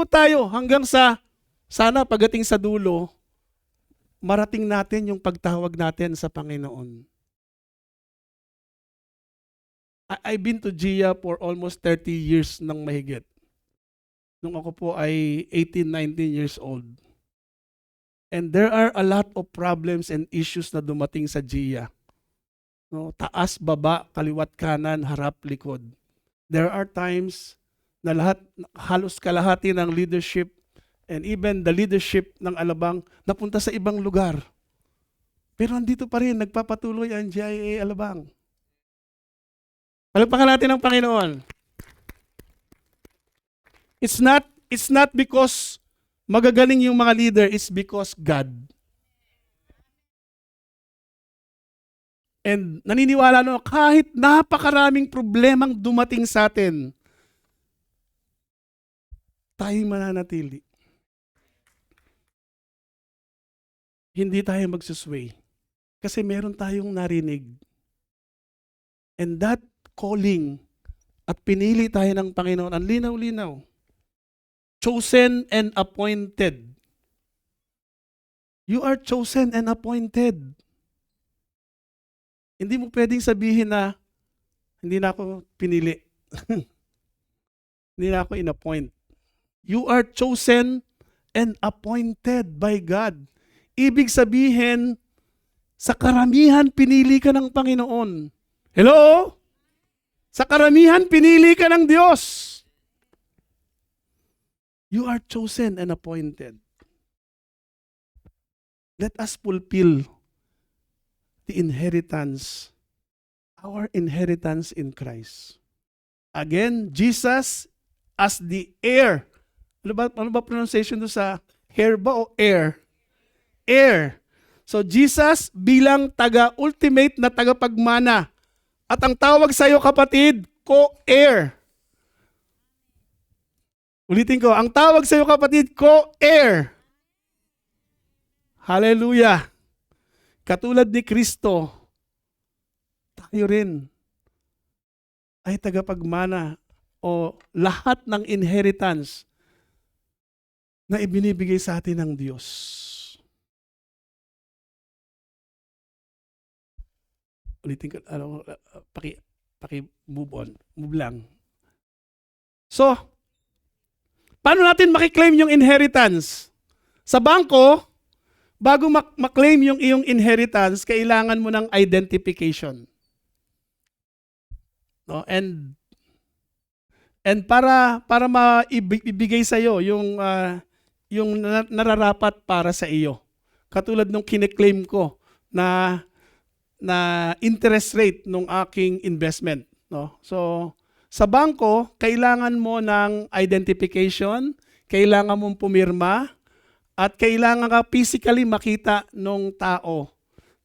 tayo hanggang sa sana pagdating sa dulo, marating natin yung pagtawag natin sa Panginoon. I've been to GIA for almost 30 years ng mahigit. Nung ako po ay 18, 19 years old. And there are a lot of problems and issues na dumating sa GIA. No, taas, baba, kaliwat, kanan, harap, likod. There are times na halos kalahati ng leadership and even the leadership ng Alabang napunta sa ibang lugar. Pero andito pa rin, nagpapatuloy ang GIA Alabang. Palagpakan natin ang Panginoon. It's not because magagaling yung mga leader, it's because God. And naniniwala no, kahit napakaraming problemang dumating sa atin, tayong mananatili. Hindi tayo magsusway. Kasi meron tayong narinig. And that calling at pinili tayo ng Panginoon, ang linaw-linaw. Chosen and appointed. You are chosen and appointed. Hindi mo pwedeng sabihin na hindi na ako pinili. Hindi na ako in-appoint. You are chosen and appointed by God. Ibig sabihin, sa karamihan pinili ka ng Panginoon. Hello? Sa karamihan pinili ka ng Diyos. You are chosen and appointed. Let us fulfill the inheritance, our inheritance in Christ. Again, Jesus as the heir. Ano ba pronunciation doon sa hair ba o heir? Heir. So Jesus bilang taga-ultimate na tagapagmana. At ang tawag sa iyo kapatid, co-heir. Ulitin ko, ang tawag sa iyo kapatid, co-heir. Hallelujah. Katulad ni Kristo, tayo rin ay tagapagmana o lahat ng inheritance na ibinibigay sa atin ng Diyos. Ulitin ko, move on. Move lang. So, paano natin makiklaim yung inheritance? Sa bangko, bago maklaim yung iyong inheritance, kailangan mo ng identification. No? And para maibigay sa iyo yung nararapat para sa iyo. Katulad nung kine-claim ko na interest rate ng aking investment, no? So, sa bangko, kailangan mo ng identification, kailangan mong pumirma, at kailangan ka physically makita nung tao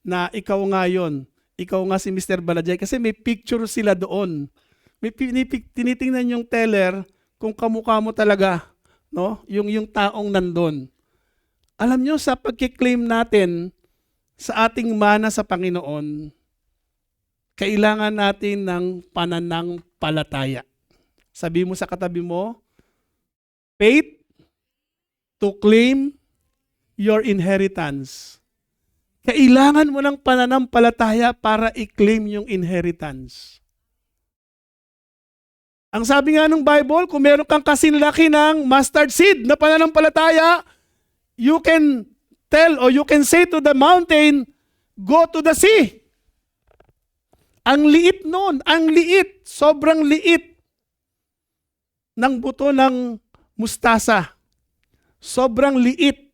na ikaw nga yun. Ikaw nga si Mr. Balajay. Kasi may picture sila doon. May tinitingnan yung teller kung kamukha mo talaga, no? Yung taong nandun. Alam nyo, sa pagkiklaim natin sa ating mana sa Panginoon, kailangan natin ng pananampalataya. Sabi mo sa katabi mo, faith to claim your inheritance. Kailangan mo ng pananampalataya para i-claim yung inheritance. Ang sabi nga ng Bible, kung meron kang kasinlaki ng mustard seed na pananampalataya, you can tell or you can say to the mountain, go to the sea. Ang liit nun, ang liit, sobrang liit ng buto ng mustasa. Sobrang liit.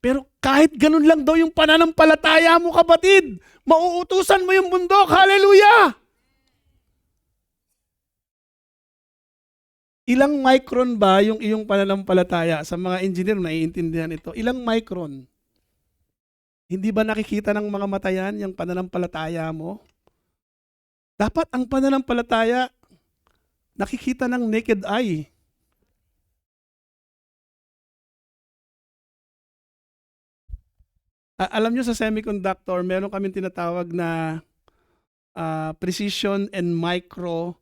Pero kahit ganun lang daw yung pananampalataya mo, kapatid, mauutusan mo yung bundok. Hallelujah! Ilang micron ba yung iyong pananampalataya? Sa mga engineer, naiintindihan ito. Ilang micron? Hindi ba nakikita ng mga mata yan, yung pananampalataya mo? Dapat ang pananampalataya, nakikita ng naked eye. Alam nyo sa semiconductor, meron kaming tinatawag na precision and micro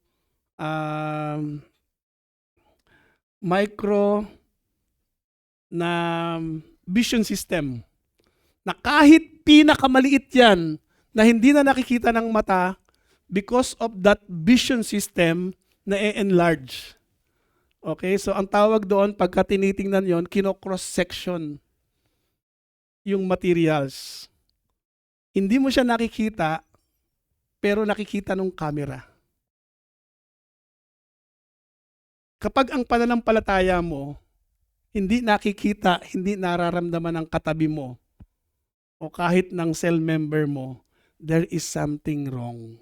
na vision system. Na kahit pinakamaliit yan, na hindi na nakikita ng mata, because of that vision system na e-enlarge. Okay, so ang tawag doon, pagka tinitingnan yon, kino-cross-section yung materials. Hindi mo siya nakikita, pero nakikita ng camera. Kapag ang pananampalataya mo, hindi nakikita, hindi nararamdaman ng katabi mo, o kahit ng cell member mo, there is something wrong.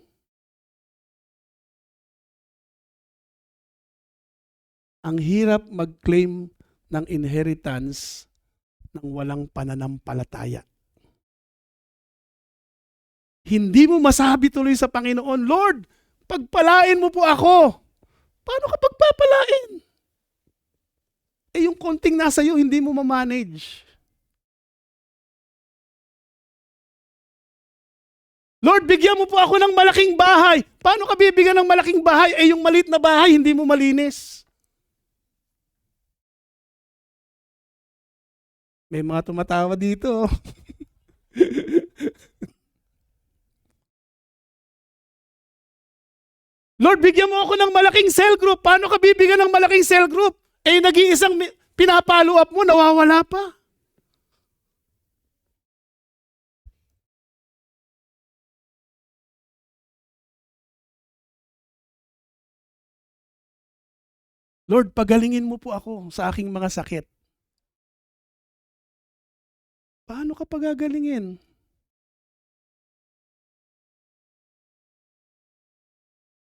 Ang hirap mag-claim ng inheritance ng walang pananampalataya. Hindi mo masabi tuloy sa Panginoon, Lord, pagpalain mo po ako. Paano ka pagpapalain? Yung konting nasa iyo, hindi mo ma-manage. Lord, bigyan mo po ako ng malaking bahay. Paano ka bibigyan ng malaking bahay? Yung maliit na bahay, hindi mo malinis. May mga tumatawa dito. Lord, bigyan mo ako ng malaking cell group. Paano ka bibigyan ng malaking cell group? Nag-iisang pinapalo up mo, nawawala pa. Lord, pagalingin mo po ako sa aking mga sakit. Paano ka pagagalingin?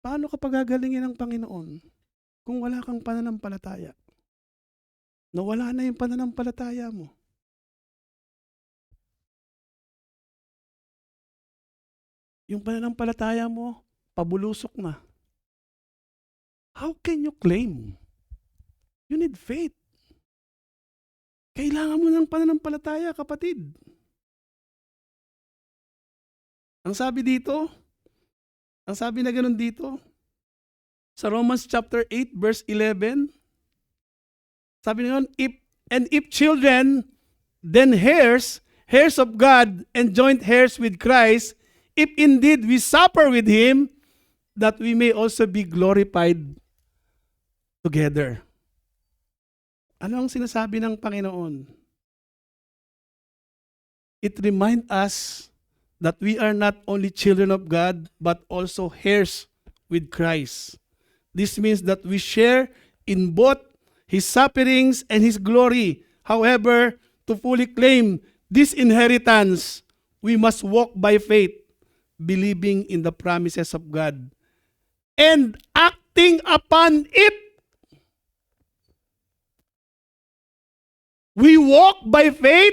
Paano ka pagagalingin ng Panginoon kung wala kang pananampalataya? Nawala na yung pananampalataya mo. Yung pananampalataya mo, pabulusok na. How can you claim? You need faith. Kailangan mo ng pananampalataya, kapatid. Ang sabi na ganun dito, sa Romans chapter 8 verse 11, sabi na yun, if children, then heirs of God, and joint heirs with Christ, if indeed we suffer with Him, that we may also be glorified together. Ano ang sinasabi ng Panginoon? It reminds us that we are not only children of God, but also heirs with Christ. This means that we share in both His sufferings and His glory. However, to fully claim this inheritance, we must walk by faith, believing in the promises of God, and acting upon it. We walk by faith,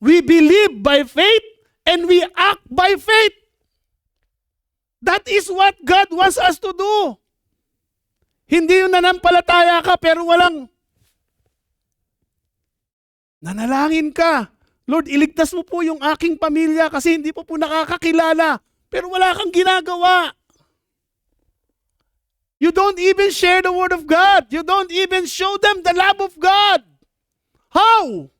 we believe by faith, and we act by faith. That is what God wants us to do. Hindi yung nanampalataya ka pero walang nanalangin ka. Lord, iligtas mo po yung aking pamilya kasi hindi po nakakakilala. Pero wala kang ginagawa. You don't even share the word of God. You don't even show them the love of God. How?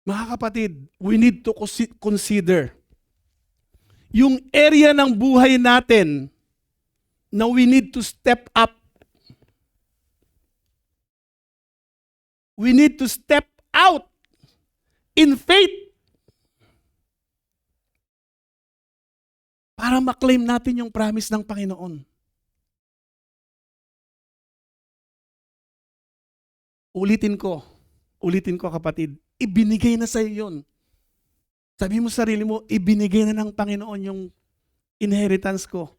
Mga kapatid, we need to consider yung area ng buhay natin na we need to step up. We need to step out in faith para maklaim natin yung promise ng Panginoon. Ulitin ko kapatid, ibinigay na sa iyo yun. Sabi mo sa sarili mo, ibinigay na ng Panginoon yung inheritance ko.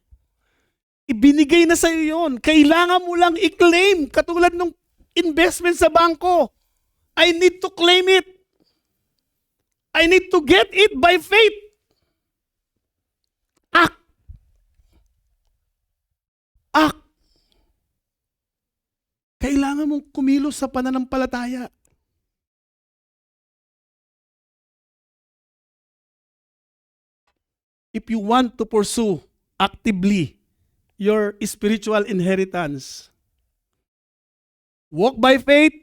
Ibinigay na sa iyo yun. Kailangan mo lang i-claim, katulad ng investment sa bangko. I need to claim it. I need to get it by faith. Act Act. Kailangan mong kumilos sa pananampalataya. If you want to pursue actively your spiritual inheritance, walk by faith,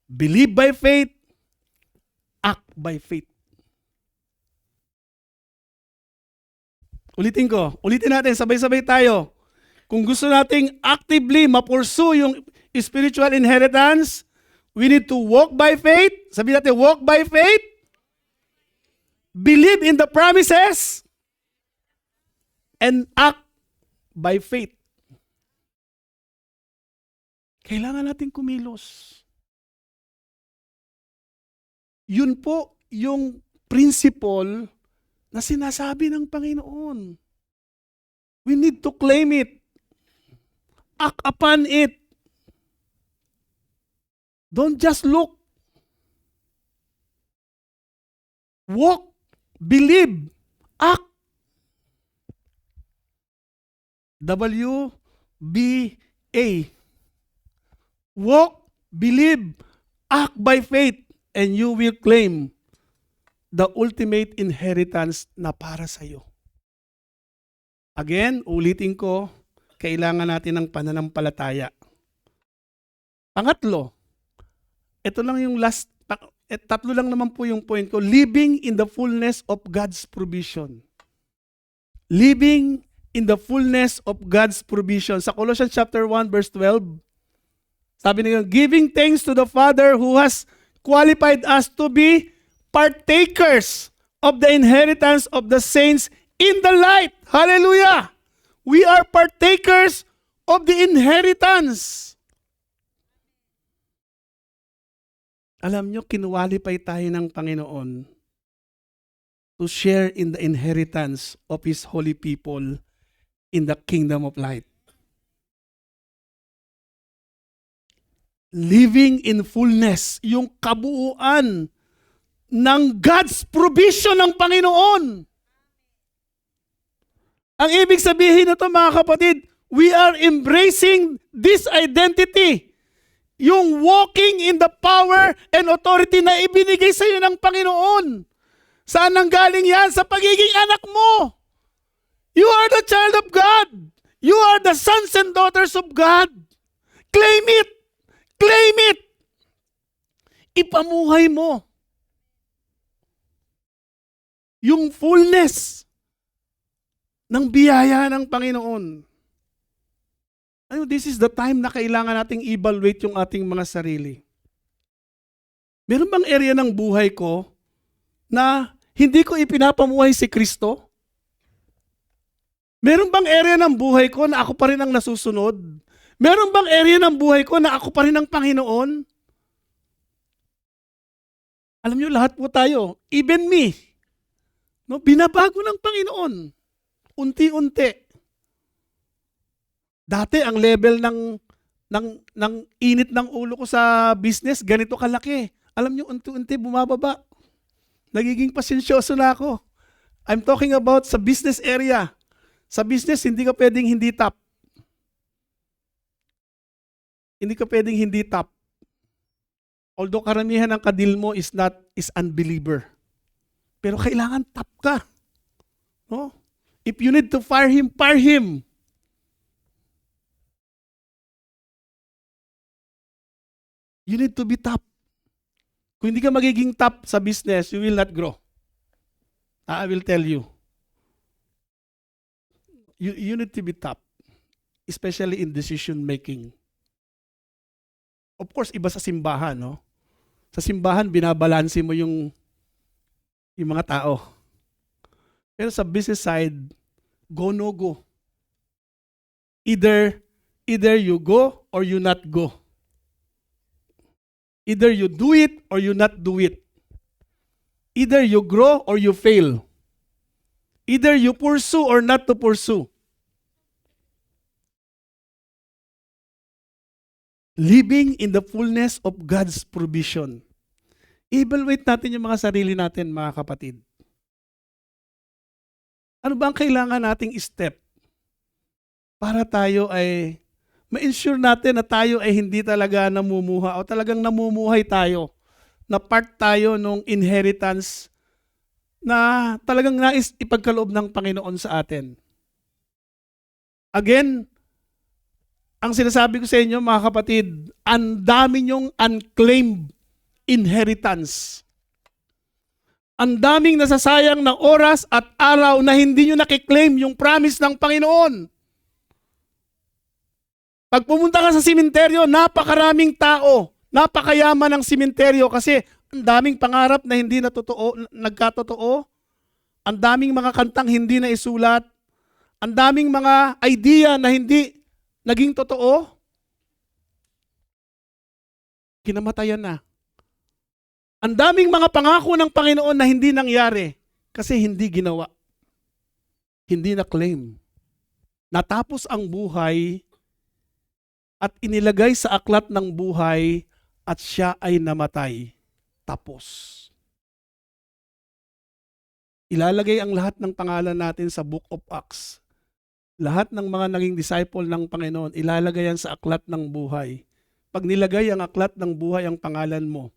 believe by faith, act by faith. Ulitin natin, sabay-sabay tayo. Kung gusto nating actively ma-pursue yung spiritual inheritance, we need to walk by faith. Sabi natin, walk by faith, believe in the promises, and act by faith. Kailangan natin kumilos. Yun po yung principle na sinasabi ng Panginoon. We need to claim it. Act upon it. Don't just look. Walk, believe, act. WBA. Walk, believe, act by faith, and you will claim the ultimate inheritance na para sa iyo. Again, ulitin ko, kailangan natin ng pananampalataya. Pangatlo, ito lang yung tatlo lang naman po yung point ko, living in the fullness of God's provision. Living in the fullness of God's provision. Sa Colossians chapter 1 verse 12, sabi niya, giving thanks to the Father who has qualified us to be partakers of the inheritance of the saints in the light. Hallelujah! We are partakers of the inheritance. Alam nyo, kinuwalipay tayo ng Panginoon to share in the inheritance of His holy people in the kingdom of light. Living in fullness, yung kabuuan ng God's provision ng Panginoon. Ang ibig sabihin nito mga kapatid, we are embracing this identity. Yung walking in the power and authority na ibinigay sa iyo ng Panginoon. Saan nanggaling yan? Sa pagiging anak mo. You are the child of God. You are the sons and daughters of God. Claim it. Claim it. Ipamuhay mo yung fullness ng biyaya ng Panginoon. Ano, this is the time na kailangan nating evaluate yung ating mga sarili. Meron bang area ng buhay ko na hindi ko ipinapamuhay si Kristo? Meron bang area ng buhay ko na ako pa rin ang nasusunod? Meron bang area ng buhay ko na ako pa rin ang Panginoon? Alam niyo, lahat po tayo, even me, no, binabago ng Panginoon. Unti-unti. Dati ang level ng init ng ulo ko sa business, ganito kalaki. Alam niyo, unti-unti bumababa. Nagiging pasensyoso na ako. I'm talking about sa business area. Sa business, hindi ka pwedeng hindi top. Hindi ka pwedeng hindi top. Although karamihan ng kadil mo is unbeliever. Pero kailangan top ka. No? If you need to fire him, fire him. You need to be top. Kung hindi ka magiging top sa business, you will not grow. I will tell you. You need to be top. Especially in decision making. Of course, iba sa simbahan, no? Sa simbahan, binabalanse mo yung mga tao. Pero sa business side, go, no go. Either you go or you not go. Either you do it or you not do it. Either you grow or you fail. Either you pursue or not to pursue. Living in the fullness of God's provision. Evaluate natin yung mga sarili natin, mga kapatid. Ano ba ang kailangan nating step para tayo ay ma-ensure natin na tayo ay hindi talaga namumuha o talagang namumuhay tayo, na part tayo nung inheritance na talagang nais ipagkaloob ng Panginoon sa atin. Again, ang sinasabi ko sa inyo mga kapatid, ang dami niyong unclaimed inheritance. Ang daming nasasayang na oras at araw na hindi nyo nakiklaim yung promise ng Panginoon. Pag pumunta ka sa simenteryo, napakaraming tao, napakayaman ng simenteryo kasi ang daming pangarap na hindi nagkatotoo, ang daming mga kantang hindi na isulat, ang daming mga idea na hindi naging totoo, kinamatayan na. Ang daming mga pangako ng Panginoon na hindi nangyari kasi hindi ginawa. Hindi na-claim. Natapos ang buhay at inilagay sa aklat ng buhay at siya ay namatay. Tapos. Ilalagay ang lahat ng pangalan natin sa Book of Acts. Lahat ng mga naging disciple ng Panginoon, ilalagay yan sa aklat ng buhay. Pag nilagay ang aklat ng buhay ang pangalan mo,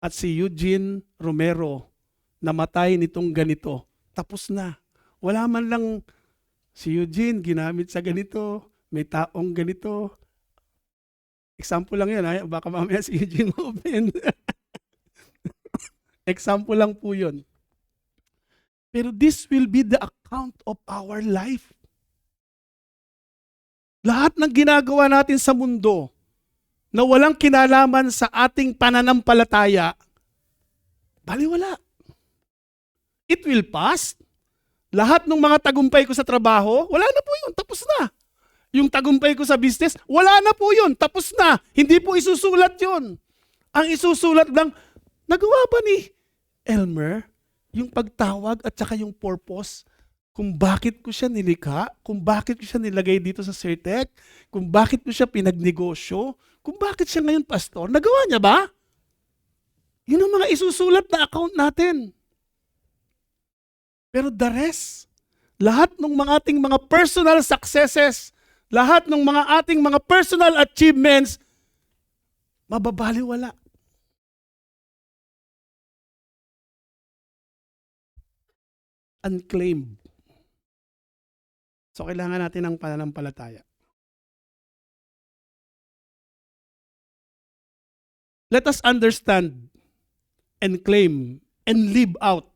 at si Eugene Romero namatay nitong ganito, tapos na. Wala man lang si Eugene ginamit sa ganito, may taong ganito. Example lang yan, ha? Baka mamaya si Eugene ma-offend. Example lang po yun. Pero this will be the account of our life. Lahat ng ginagawa natin sa mundo na walang kinalaman sa ating pananampalataya, baliwala. It will pass. Lahat ng mga tagumpay ko sa trabaho, wala na po yun, tapos na. Yung tagumpay ko sa business, wala na po yun, tapos na. Hindi po isusulat yun. Ang isusulat lang, nagawa ba ni Elmer yung pagtawag at saka yung purpose kung bakit ko siya nilikha, kung bakit ko siya nilagay dito sa CERTEC, kung bakit ko siya pinagnegosyo, kung bakit siya ngayon pastor, nagawa niya ba? Yun ang mga isusulat na account natin. Pero the rest, lahat ng mga ating mga personal successes, lahat ng mga ating mga personal achievements, mababaliwala. Unclaimed. So kailangan natin ng pananampalataya. Let us understand and claim and live out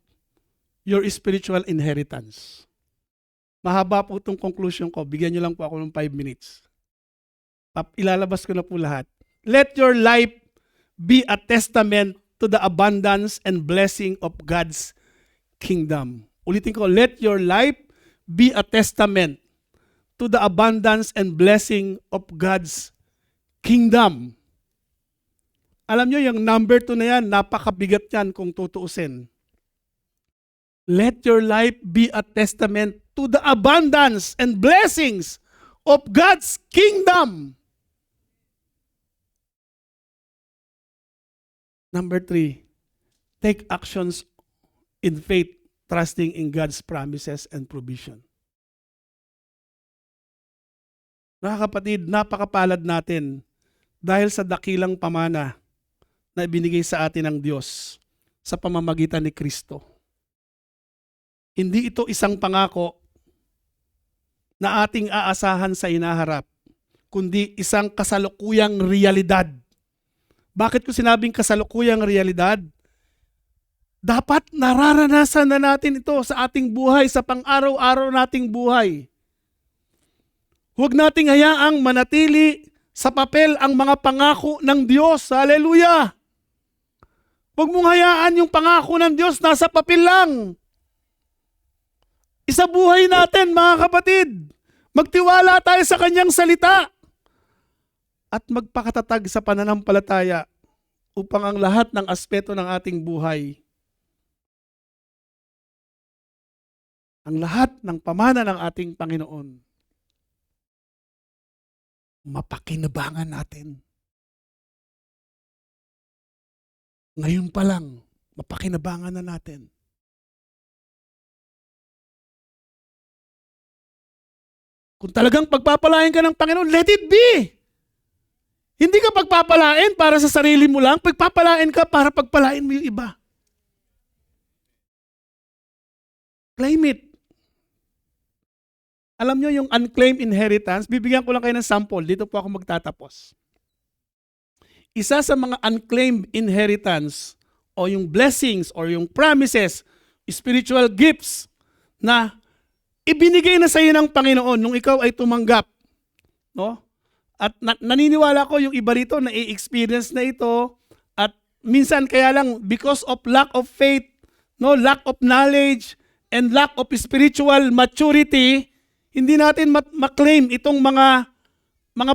your spiritual inheritance. Mahaba po itong conclusion ko. Bigyan niyo lang po ako ng 5 minutes. Ilalabas ko na po lahat. Let your life be a testament to the abundance and blessing of God's kingdom. Ulitin ko, let your life be a testament to the abundance and blessing of God's kingdom. Alam nyo, yung number 2 na yan, napakabigat yan kung tutuusin. Let your life be a testament to the abundance and blessings of God's kingdom. Number 3, take actions in faith, trusting in God's promises and provision. Mga kapatid, napakapalad natin dahil sa dakilang pamana na ibinigay sa atin ng Diyos sa pamamagitan ni Kristo. Hindi ito isang pangako na ating aasahan sa inaharap, kundi isang kasalukuyang realidad. Bakit ko sinabing kasalukuyang realidad? Dapat nararanasan na natin ito sa ating buhay, sa pang-araw-araw nating buhay. Huwag nating hayaang manatili sa papel ang mga pangako ng Diyos. Hallelujah! Huwag mong hayaan yung pangako ng Diyos nasa papel lang. Isa buhay natin, mga kapatid. Magtiwala tayo sa Kanyang salita at magpakatatag sa pananampalataya upang ang lahat ng aspeto ng ating buhay, ang lahat ng pamana ng ating Panginoon, mapakinabangan natin. Ngayon pa lang, mapakinabangan na natin. Kung talagang pagpapalain ka ng Panginoon, let it be. Hindi ka pagpapalain para sa sarili mo lang, pagpapalain ka para pagpalain mo yung iba. Claim it. Alam nyo yung unclaimed inheritance, bibigyan ko lang kayo ng sample, dito po ako magtatapos. Isa sa mga unclaimed inheritance o yung blessings or yung promises, spiritual gifts na ibinigay na sa iyo ng Panginoon nung ikaw ay tumanggap. No? At naniniwala ko yung iba rito na i-experience na ito at minsan kaya lang because of lack of faith, no, lack of knowledge, and lack of spiritual maturity, hindi natin ma-claim itong mga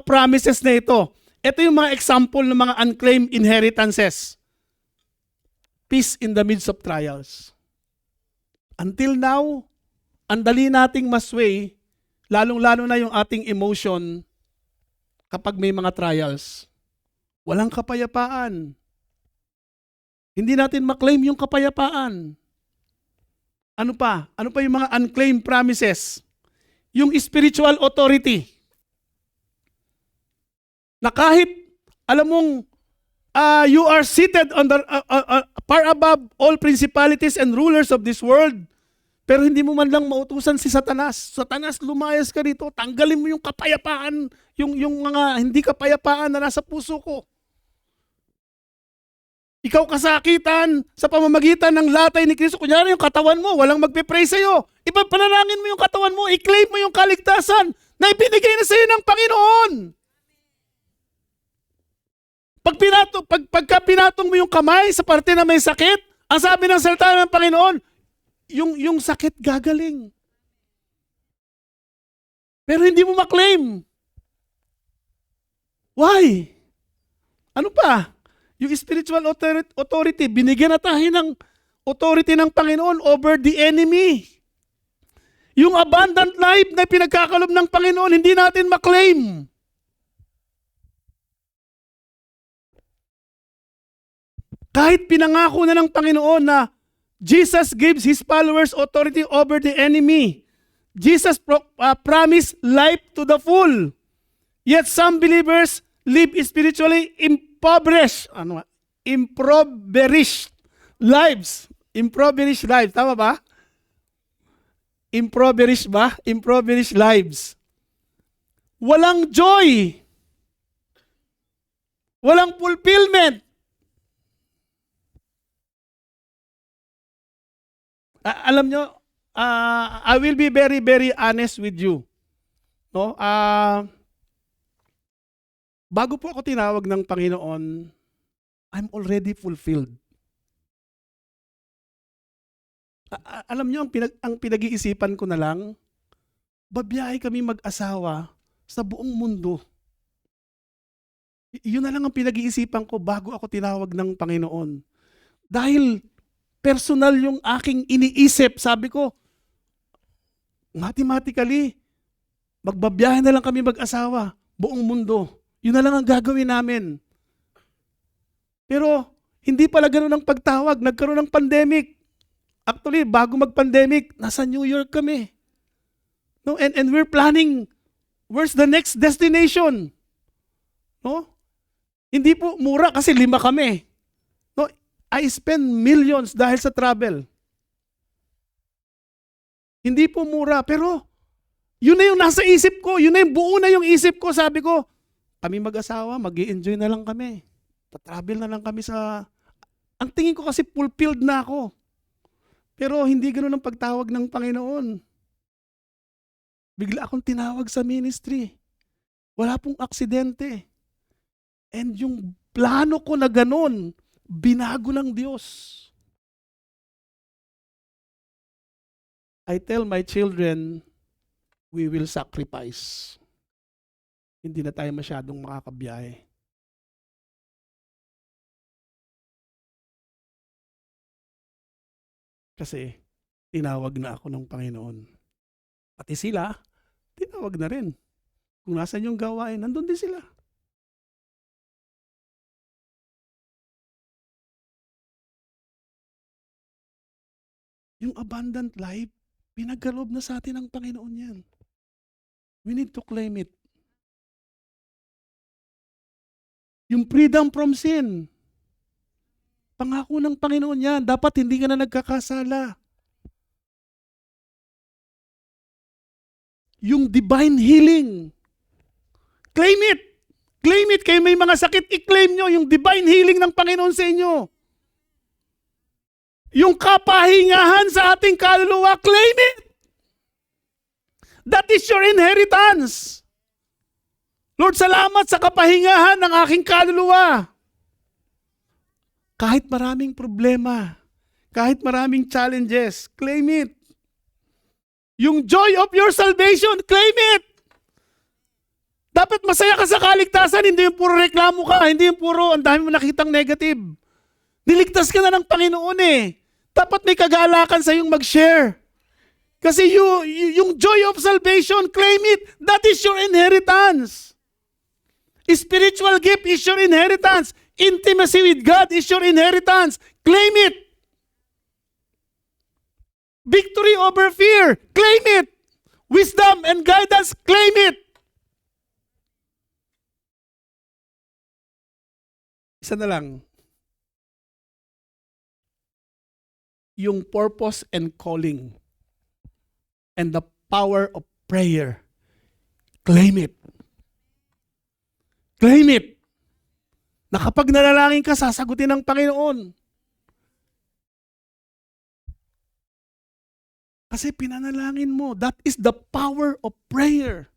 promises na ito. Ito yung mga example ng mga unclaimed inheritances. Peace in the midst of trials. Until now, ang dali nating masway, lalong-lalo na yung ating emotion kapag may mga trials. Walang kapayapaan. Hindi natin ma-claim yung kapayapaan. Ano pa? Ano pa yung mga unclaimed promises? Yung spiritual authority. Na kahit, alam mong, you are seated on the, far above all principalities and rulers of this world, pero hindi mo man lang mautusan si Satanas. Satanas, lumayas ka dito, tanggalin mo yung kapayapaan, yung mga hindi kapayapaan na nasa puso ko. Ikaw kasakitan sa pamamagitan ng latay ni Kristo. Kunyari yung katawan mo, walang magpe-pray sa'yo. Ipapanalangin mo yung katawan mo, i-claim mo yung kaligtasan na ibinigay na sa'yo ng Panginoon. Pagka pinatong mo yung kamay sa parte na may sakit, ang sabi ng salita ng Panginoon, yung sakit gagaling. Pero hindi mo maklaim. Why? Ano pa? Yung spiritual authority, binigyan na tayo ng authority ng Panginoon over the enemy. Yung abundant life na pinagkakalob ng Panginoon, hindi natin maklaim. Kahit pinangako na ng Panginoon na Jesus gives His followers authority over the enemy. Jesus promised life to the full. Yet some believers live spiritually impoverished lives. Impoverished lives. Tama ba? Impoverished lives. Walang joy. Walang fulfillment. Alam nyo, I will be very, very honest with you. No? Bago po ako tinawag ng Panginoon, I'm already fulfilled. Alam nyo, ang pinag-iisipan ko na lang, babiyahe kami mag-asawa sa buong mundo. Yun na lang ang pinag-iisipan ko bago ako tinawag ng Panginoon. Dahil personal yung aking iniisip, sabi ko, mathematically, magbabiyahe na lang kami mag-asawa, buong mundo. Yun na lang ang gagawin namin. Pero, hindi pala ganun ang pagtawag. Nagkaroon ng pandemic. Actually, bago mag-pandemic, nasa New York kami. No? And we're planning, where's the next destination? No? Hindi po mura kasi 5 kami. No? I spend millions dahil sa travel. Hindi po mura, pero yun na yung nasa isip ko. Yun na yung buo na yung isip ko. Sabi ko, kami mag-asawa, mag-i-enjoy na lang kami. Tatravel na lang kami sa... Ang tingin ko kasi fulfilled na ako. Pero hindi ganoon ang pagtawag ng Panginoon. Bigla akong tinawag sa ministry. Wala pong aksidente. And yung plano ko na ganoon, binago ng Diyos. I tell my children, we will sacrifice. Hindi na tayo masyadong makakabiyahe. Kasi tinawag na ako ng Panginoon. Pati sila, tinawag na rin. Kung nasan yung gawain, nandun din sila. Yung abundant life, pinagkaloob na sa atin ng Panginoon yan. We need to claim it. Yung freedom from sin. Pangako ng Panginoon yan. Dapat hindi ka na nagkakasala. Yung divine healing. Claim it. Claim it. Kayo may mga sakit, i-claim nyo yung divine healing ng Panginoon sa inyo. Yung kapahingahan sa ating kaluluwa, claim it. That is your inheritance. Lord, salamat sa kapahingahan ng aking kaluluwa. Kahit maraming problema, kahit maraming challenges, claim it. Yung joy of your salvation, claim it. Dapat masaya ka sa kaligtasan, hindi yung puro reklamo ka, hindi yung puro ang dami mo nakitang negative. Niligtas ka na ng Panginoon eh. Dapat may kagalakan sa yung mag-share. Kasi yung joy of salvation, claim it. That is your inheritance. Spiritual gift is your inheritance. Intimacy with God is your inheritance. Claim it. Victory over fear, claim it. Wisdom and guidance, claim it. Isa na lang. Yung purpose and calling and the power of prayer, claim it. Claim it. Na kapag nalalangin ka, sasagutin ng Panginoon. Kasi pinanalangin mo. That is the power of prayer.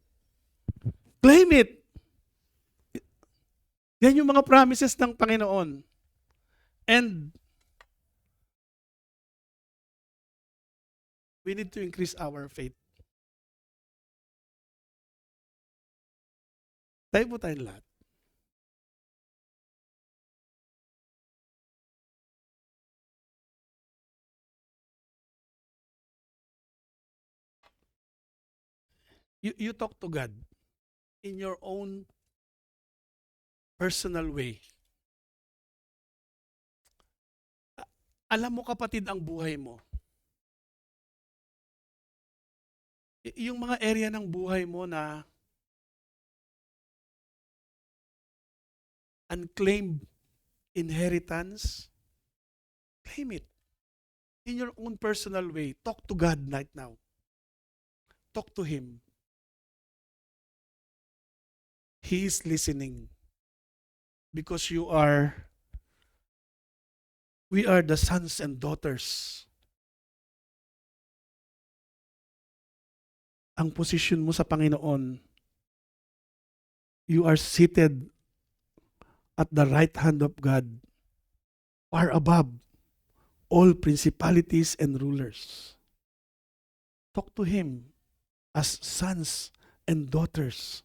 Claim it. Yan yung mga promises ng Panginoon. And we need to increase our faith. Tayo po tayong lahat. You talk to God in your own personal way. Alam mo kapatid ang buhay mo. Yung mga area ng buhay mo na unclaimed inheritance, claim it. In your own personal way. Talk to God right now. Talk to Him. He is listening. Because we are the sons and daughters. Ang posisyon mo sa Panginoon, you are seated at the right hand of God, far above all principalities and rulers. Talk to Him as sons and daughters.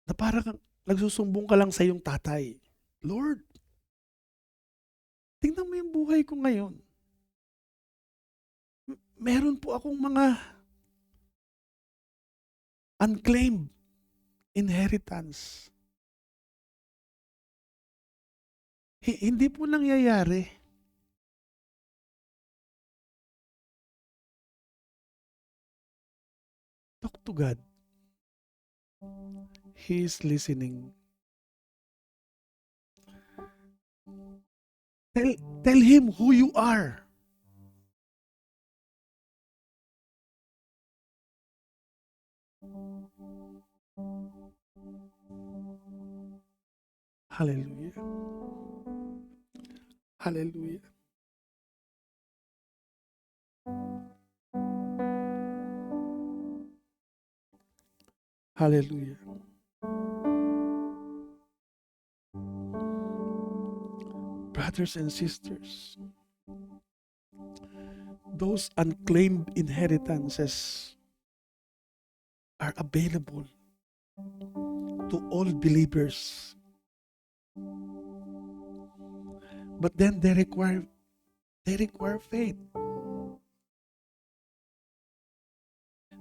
Na parang nagsusumbong ka lang sa iyong tatay. Lord, tingnan mo yung buhay ko ngayon. Meron po akong mga unclaimed inheritance. Hindi po nangyayari. Talk to God. He is listening. Tell Him who you are. Hallelujah. Hallelujah. Hallelujah. Brothers and sisters, those unclaimed inheritances are available to all believers. But then they require faith.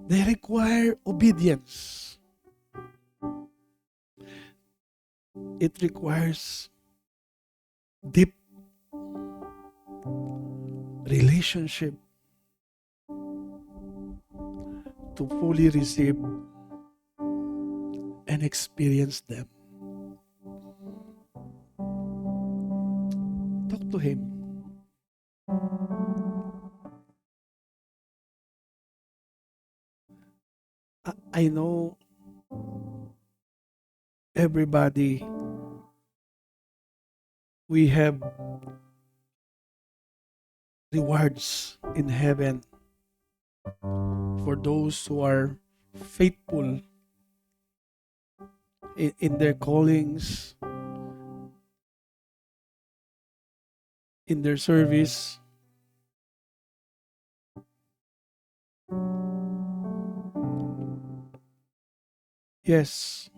They require obedience. It requires deep relationship to fully receive and experience them. Talk to Him. I know everybody, we have rewards in heaven for those who are faithful in their callings, in their service. Yes,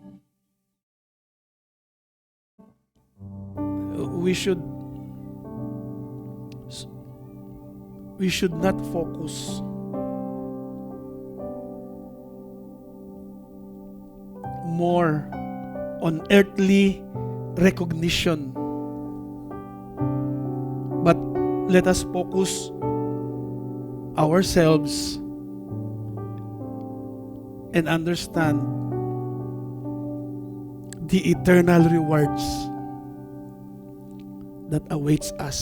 we should not focus more on earthly recognition, but let us focus ourselves and understand the eternal rewards that awaits us.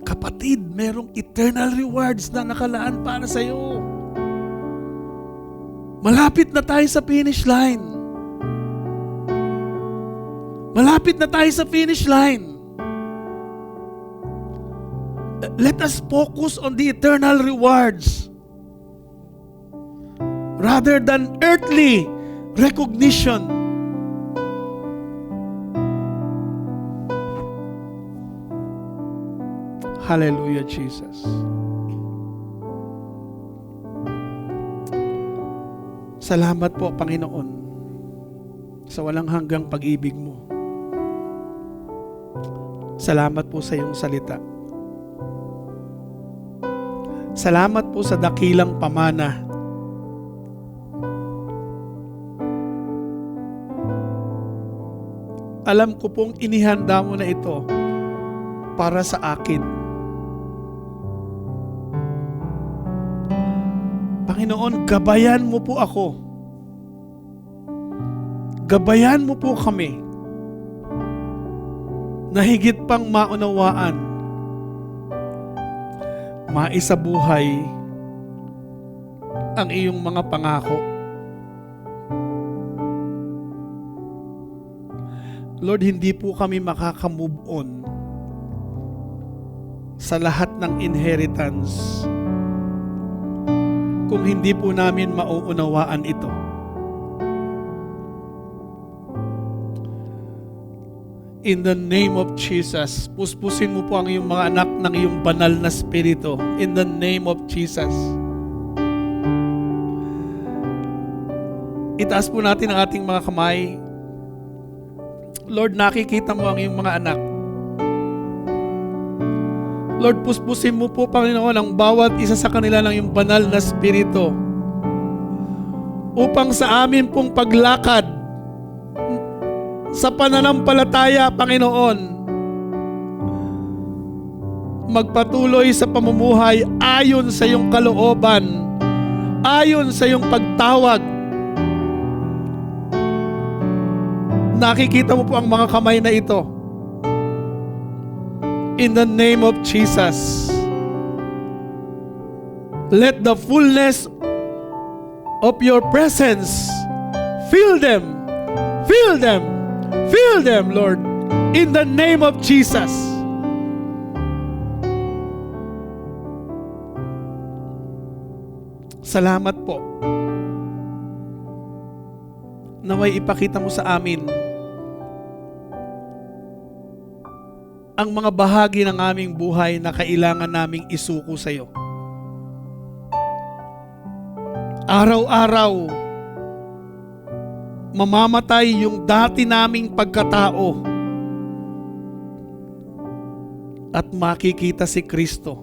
Kapatid, merong eternal rewards na nakalaan para sa iyo. Malapit na tayo sa finish line. Malapit na tayo sa finish line. Let us focus on the eternal rewards rather than earthly recognition. Hallelujah, Jesus. Salamat po, Panginoon, sa walang hanggang pag-ibig mo. Salamat po sa iyong salita. Salamat po sa dakilang pamana. Alam ko pong inihanda mo na ito para sa akin. Panginoon, gabayan mo po ako. Gabayan mo po kami na higit pang maunawaan, maisabuhay ang iyong mga pangako. Lord, hindi po kami makaka-move on sa lahat ng inheritance kung hindi po namin mauunawaan ito. In the name of Jesus, puspusin mo po ang iyong mga anak ng iyong banal na spirito. In the name of Jesus. Itaas po natin ang ating mga kamay. Lord, nakikita mo ang iyong mga anak. Lord, puspusin mo po, Panginoon, ang bawat isa sa kanila ng iyong banal na spirito upang sa amin pong paglakad sa pananampalataya, Panginoon, magpatuloy sa pamumuhay ayon sa iyong kalooban, ayon sa iyong pagtawag. Nakikita mo po ang mga kamay na ito. In the name of Jesus, let the fullness of your presence fill them, fill them, fill them, Lord, in the name of Jesus. Salamat po. Naway ipakita mo sa amin ang mga bahagi ng aming buhay na kailangan naming isuko sa iyo. Araw-araw, mamamatay yung dati naming pagkatao at makikita si Kristo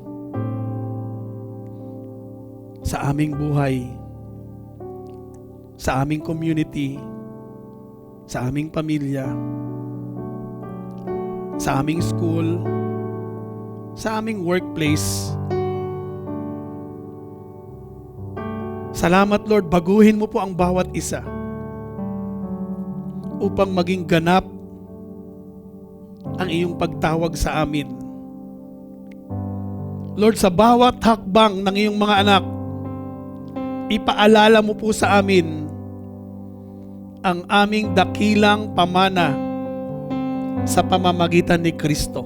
sa aming buhay, sa aming community, sa aming pamilya, sa aming school, sa aming workplace, Salamat Lord, baguhin mo po ang bawat isa upang maging ganap ang iyong pagtawag sa amin. Lord, sa bawat hakbang ng iyong mga anak, ipaalala mo po sa amin ang aming dakilang pamana sa pamamagitan ni Kristo.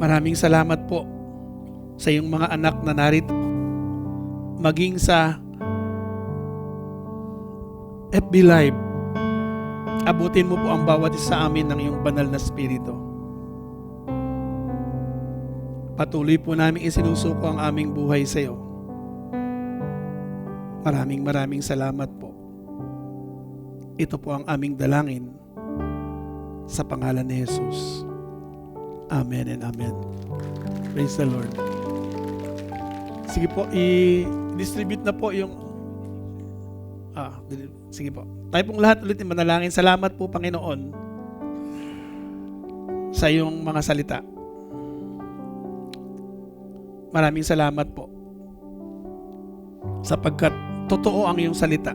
Maraming salamat po sa iyong mga anak na narito, maging sa FB Live. Abutin mo po ang bawat isa sa amin ng iyong banal na spirito. Patuloy po namin isinusuko ang aming buhay sa iyo. Maraming salamat po. Ito po ang aming dalangin sa pangalan ni Jesus. Amen and amen. Praise the Lord. Sige po, i-distribute na po yung sige po. Tayo pong lahat ulit manalangin. Salamat po, Panginoon, sa iyong mga salita. Maraming salamat po sapagkat totoo ang iyong salita.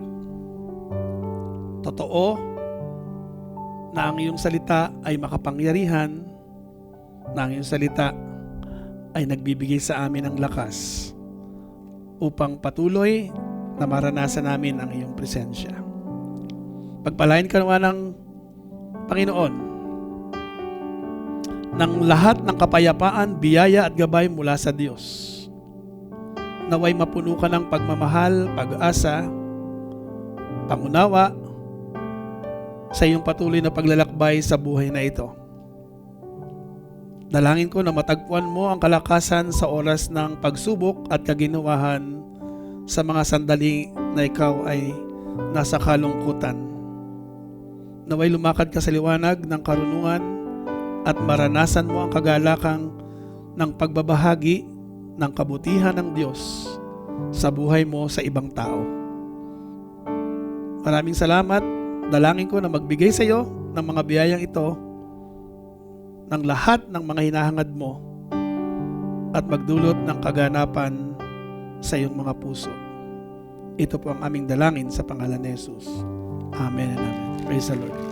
Totoo na ang iyong salita ay makapangyarihan, na ang iyong salita ay nagbibigay sa amin ng lakas upang patuloy na maranasan namin ang iyong presensya. Pagpalain ka naman ng Panginoon ng lahat ng kapayapaan, biyaya at gabay mula sa Diyos. Naway mapuno ka ng pagmamahal, pag-asa, pangunawa sa iyong patuloy na paglalakbay sa buhay na ito. Dalangin ko na matagpuan mo ang kalakasan sa oras ng pagsubok at kaginawahan sa mga sandali na ikaw ay nasa kalungkutan. Naway lumakad ka sa liwanag ng karunungan at maranasan mo ang kagalakang ng pagbabahagi ng kabutihan ng Diyos sa buhay mo sa ibang tao. Maraming salamat. Dalangin ko na magbigay sa iyo ng mga biyayang ito ng lahat ng mga hinahangad mo at magdulot ng kaganapan sa iyong mga puso. Ito po ang aming dalangin sa pangalan ni Jesus. Amen and amen. Praise the Lord.